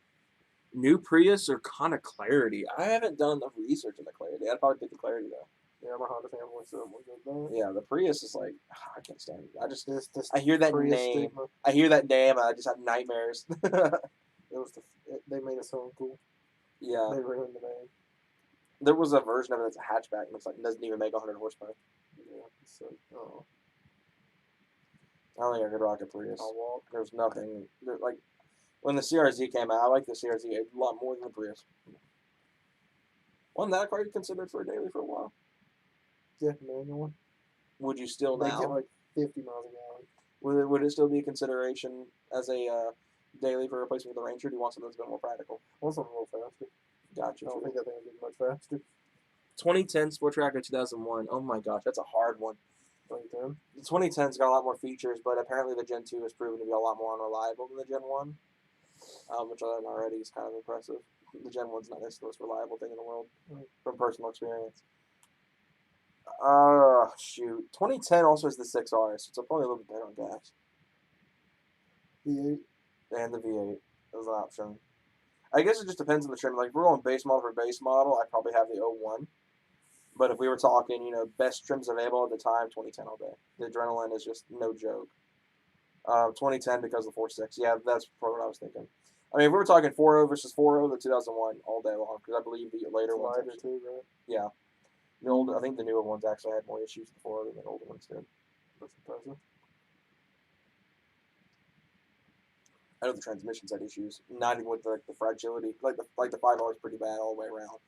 New Prius or kind of Clarity? I haven't done enough research on the Clarity. I'd probably pick the Clarity though. Yeah, I'm a Honda fanboy, so I'm gonna go Yeah, the Prius is like I can't stand it. I just this I hear that Prius name. stigma. I hear that name. And I just have nightmares. They made it so cool. Yeah, They ruined the name. there was a version of it that's a hatchback, and it's like doesn't even make 100 horsepower. Yeah, so I don't think I could rock a Prius. I'll walk. There's nothing like when the CRZ came out. I like the CRZ a lot more than the Prius. Wasn't that a car you considered for a daily for a while? Yeah, manual one. Would you still They now? get like 50 miles an hour. Would it still be a consideration as a daily for replacement for the Ranger? Do you want something that's a bit more practical? I want something a little faster. Gotcha. I don't think that thing would be much faster. 2010 Sport Tracker 2001. Oh my gosh, that's a hard one. 2010. The 2010's got a lot more features, but apparently the Gen 2 has proven to be a lot more unreliable than the Gen 1, which I think already is kind of impressive. The Gen 1's not necessarily the most reliable thing in the world from personal experience. Shoot. 2010 also has the 6R, so it's probably a little bit better on gas. V8. And the V8 as an option. I guess it just depends on the trim. Like, if we're going base model for base model, I'd probably have the 01. But if we were talking, best trims available at the time, 2010 all day. The Adrenaline is just no joke. 2010 because of the 4.6. Yeah, that's probably what I was thinking. I mean, if we were talking 4.0 versus 4.0, the 2001 all day long, because I believe the later It's ones. lighter too, right? Yeah. I think the newer ones actually had more issues with the 4.0 than the older ones did. That's impressive. I know the transmissions had issues, not even with the fragility. Like the 5R is pretty bad all the way around.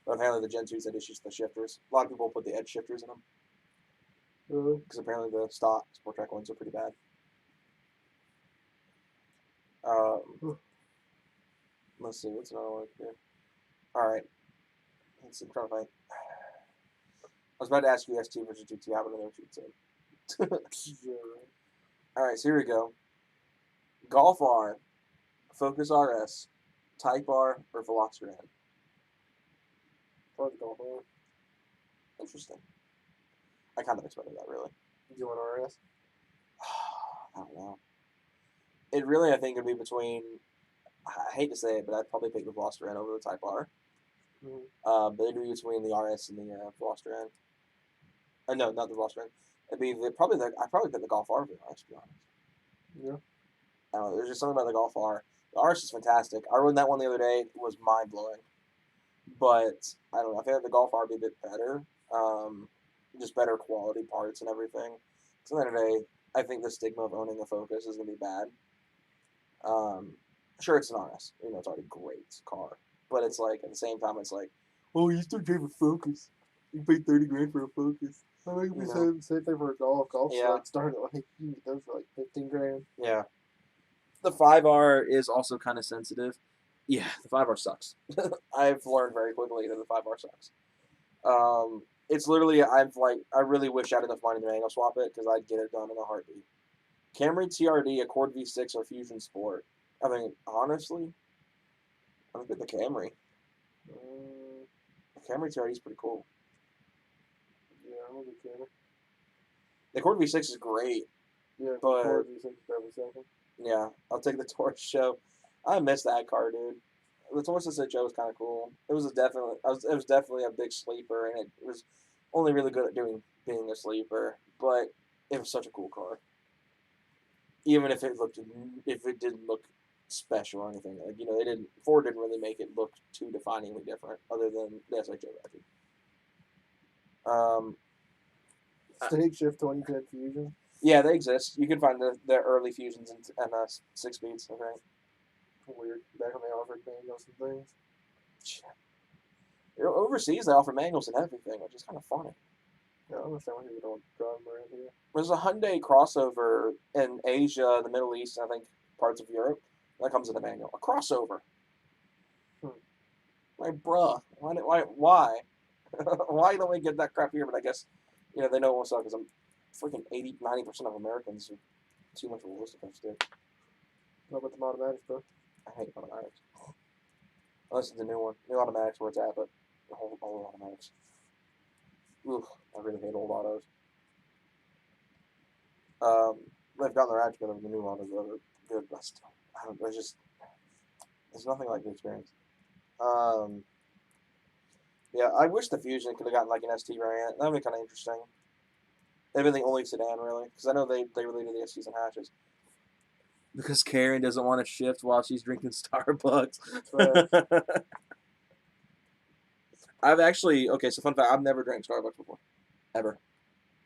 But apparently the Gen 2s had issues with the shifters. A lot of people put the edge shifters in them. Really? Because apparently the stock Sport Track ones are pretty bad. Let's see, what's another one here? Alright. Let's see, I'm trying to think. I was about to ask you ST versus GT, how about another GT? Yeah, right. Alright, so here we go. Golf R, Focus RS, Type R, or Veloster N? Probably Golf R. Interesting. I kind of expected that, really. Do you want RS? I don't know. It really, I think, would be between. I hate to say it, but I'd probably pick the Veloster N over the Type R. Mm-hmm. But it'd be between the RS and the Veloster N. No, not the Veloster N. It'd be I'd probably pick the Golf R over the RS, to be honest. Yeah. I don't know. There's just something about the Golf R. The RS is fantastic. I rode that one the other day. It was mind blowing. But I don't know. I think the Golf R would be a bit better. Just better quality parts and everything. So at the end of the day, I think the stigma of owning a Focus is going to be bad. Sure, it's an RS. It's already a great car. But it's like, at the same time, it's like, oh, you still drive a Focus. You paid $30,000 for a Focus. I think we said same thing for a Golf. Golf's Yeah. like starting at like, you can get those for like $15,000. Yeah. The 5R is also kind of sensitive. Yeah, the 5R sucks. I've learned very quickly that the 5R sucks. It's literally, I really wish I had enough money to manual swap it because I'd get it done in a heartbeat. Camry TRD, Accord V6, or Fusion Sport. I mean, honestly, I think the Camry. The Camry TRD is pretty cool. Yeah, I'm gonna be Camry. The Accord V6 is great. Yeah, but Ford V6 every second. Yeah, I'll take the Taurus show. I miss that car, dude. The Taurus SHO was kind of cool. It was definitely a big sleeper, and it was only really good at being a sleeper. But it was such a cool car. Even if it didn't look special or anything, Ford didn't really make it look too definingly different, other than the SHO version. Stick Shift 2010 Fusion. Yeah, they exist. You can find the early Fusions and 6 speeds. Okay. Weird. Back when they offered manuals and things. Overseas, they offer manuals and everything, which is kind of funny. Yeah, I don't understand why people don't drive them around here. There's a Hyundai crossover in Asia, the Middle East, and I think parts of Europe. That comes in a manual. A crossover. Like, bruh, why? Why don't we get that crap here? But I guess, they know it won't sell because I'm freaking 90% of Americans are too much of a list of stick. What about the automatics, bro? I hate automatics. Unless it's a new one. New automatics where it's at, but old automatics. Oof, I really hate old autos. They've gotten their act together with the new autos, though. They're good, but still, It's nothing like the experience. Yeah, I wish the Fusion could have gotten like an ST variant. That would be kind of interesting. They've been the only sedan really, because I know they really do the STs and hatches. Because Karen doesn't want to shift while she's drinking Starbucks. I've actually so fun fact, I've never drank Starbucks before, ever.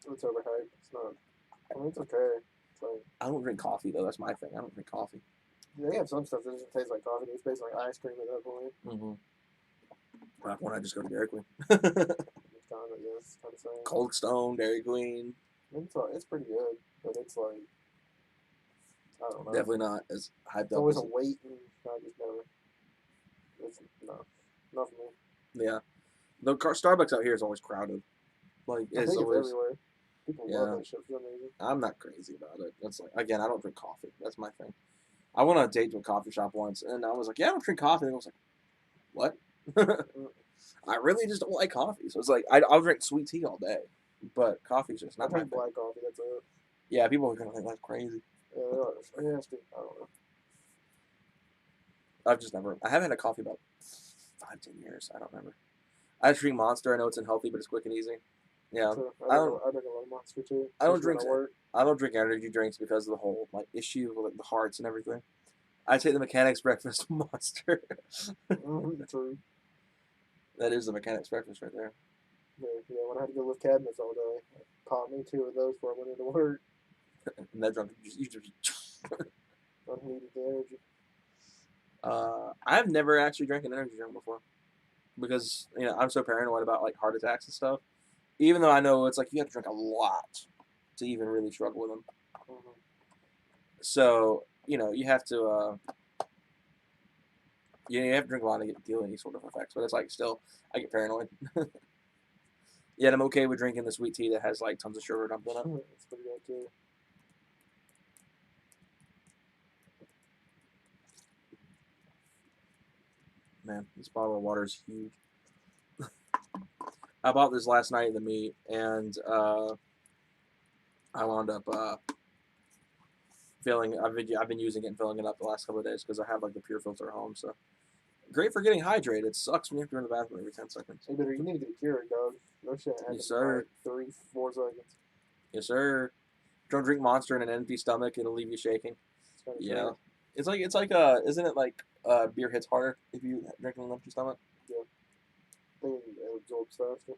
It's overhyped. It's not. I mean, it's okay. It's like, I don't drink coffee though. That's my thing. I don't drink coffee. they have some stuff that doesn't taste like coffee. It's basically like ice cream at that point. Mm-hmm. When I just go to Dairy Queen. It's kind of same. Cold Stone, Dairy Queen. It's pretty good, but it's like, I don't know. Definitely not as hyped It's up. always as a wait, and I just never. It's not for me. Yeah, the Starbucks out here is always crowded. Like I it's think always. it's everywhere. People love that shit for some reason. I'm not crazy about it. That's like again, I don't drink coffee. That's my thing. I went on a date to a coffee shop once, and I was like, "Yeah, I don't drink coffee." And I was like, "What?" I really just don't like coffee. So it's like I'll drink sweet tea all day, but coffee's just I not my drink thing. black coffee. That's it. Yeah, people are gonna think that's crazy. Yeah, I don't know. I've just never. I haven't had a coffee about 5-10 years. I don't remember. I drink Monster. I know it's unhealthy, but it's quick and easy. Yeah, So, I I don't. drink a lot of Monster too. I don't Especially drink. when I work. I don't drink energy drinks because of the whole like issue with like, the hearts and everything. I take the mechanic's breakfast Monster. True. That is the mechanic's breakfast right there. Yeah, when I had to go lift cabinets all day, I caught me 2 of those before I went into work. And that drunk, you just I needed the energy. I've never actually drank an energy drink before because I'm so paranoid about like heart attacks and stuff. Even though I know it's like you have to drink a lot to even really struggle with them. Mm-hmm. So you have to you have to drink a lot to deal with any sort of effects. But it's like still I get paranoid. Yet I'm okay with drinking the sweet tea that has like tons of sugar dumped in it. It's pretty good too. Man, this bottle of water is huge. I bought this last night in the meet, and I wound up filling. I've been using it and filling it up the last couple of days because I have like the pure filter at home. So great for getting hydrated. It sucks when you have to go to the bathroom every 10 seconds. Hey, you need to get a Keurig, dog. No shit. Yes, sir. Like 3-4 seconds. Yes, sir. Don't drink Monster in an empty stomach; it'll leave you shaking. Yeah, it's like isn't it like beer hits harder if you drink in an empty stomach? Yeah. I think it absorbs faster.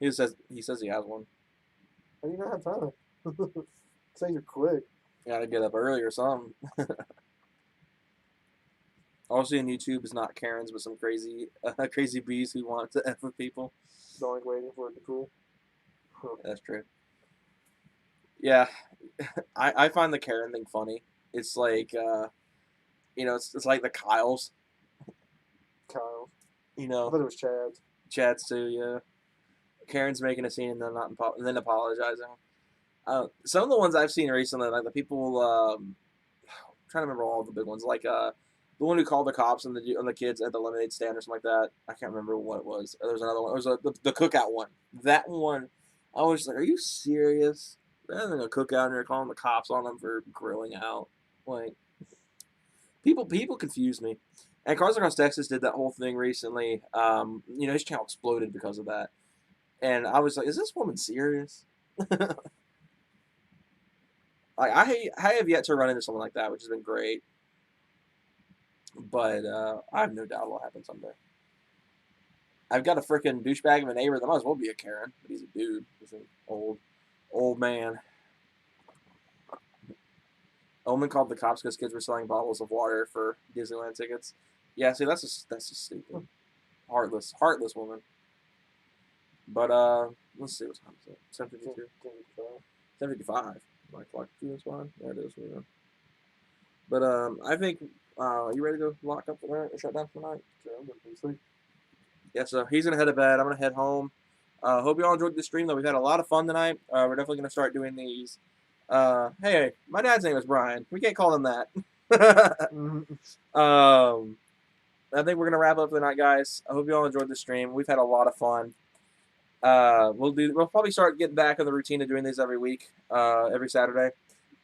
He says he has one. How do you not have time? Say you're quick. You gotta get up early or something. Also, on YouTube is not Karens, but some crazy bees who want to F with people. Don't like waiting for it to cool. Huh. That's true. Yeah, I find the Karen thing funny. It's like, it's like the Kyles. Kyle. I I thought it was Chad's. Chad's too, yeah. Karen's making a scene and then and then apologizing. Some of the ones I've seen recently, like the people, I'm trying to remember all the big ones, like the one who called the cops on the kids at the lemonade stand or something like that. I can't remember what it was. There was another one. It was the cookout one. That one, I was just like, are you serious? Rather than a cookout and you're calling the cops on them for grilling out. Like, people confuse me. And Cars Across Texas did that whole thing recently. His channel exploded because of that. And I was like, is this woman serious? Like, I have yet to run into someone like that, which has been great. But I have no doubt it'll happen someday. I've got a freaking douchebag of a neighbor that might as well be a Karen, but he's a dude. He's an old man. Omen called the cops because kids were selling bottles of water for Disneyland tickets. Yeah, see, that's just stupid. Heartless woman. But let's see what's happening. 7:52. 7:55. My clock feels fine. There it is. But I think you ready to go lock up the night or shut down for the night? Sure, I'm going to sleep. Yeah, so he's gonna head to bed. I'm gonna head home. Hope you all enjoyed the stream though. We've had a lot of fun tonight. We're definitely gonna start doing these. Hey, my dad's name is Brian. We can't call him that. I think we're gonna wrap up the night, guys. I hope you all enjoyed the stream. We've had a lot of fun. We'll probably start getting back in the routine of doing these every week, every Saturday.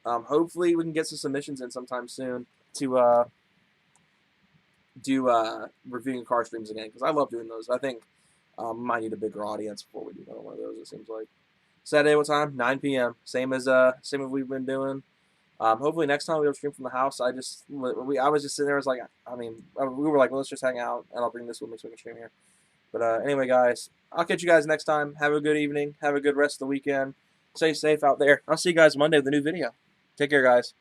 Hopefully we can get some submissions in sometime soon to do reviewing car streams again because I love doing those. I think we might need a bigger audience before we do another one of those. It seems like Saturday. What time? 9 p.m. Same as we've been doing. Hopefully next time we'll stream from the house. I was just sitting there. I was like, I mean, we were like, well, let's just hang out, and I'll bring this with me so we can stream here. But anyway, guys, I'll catch you guys next time. Have a good evening. Have a good rest of the weekend. Stay safe out there. I'll see you guys Monday with a new video. Take care, guys.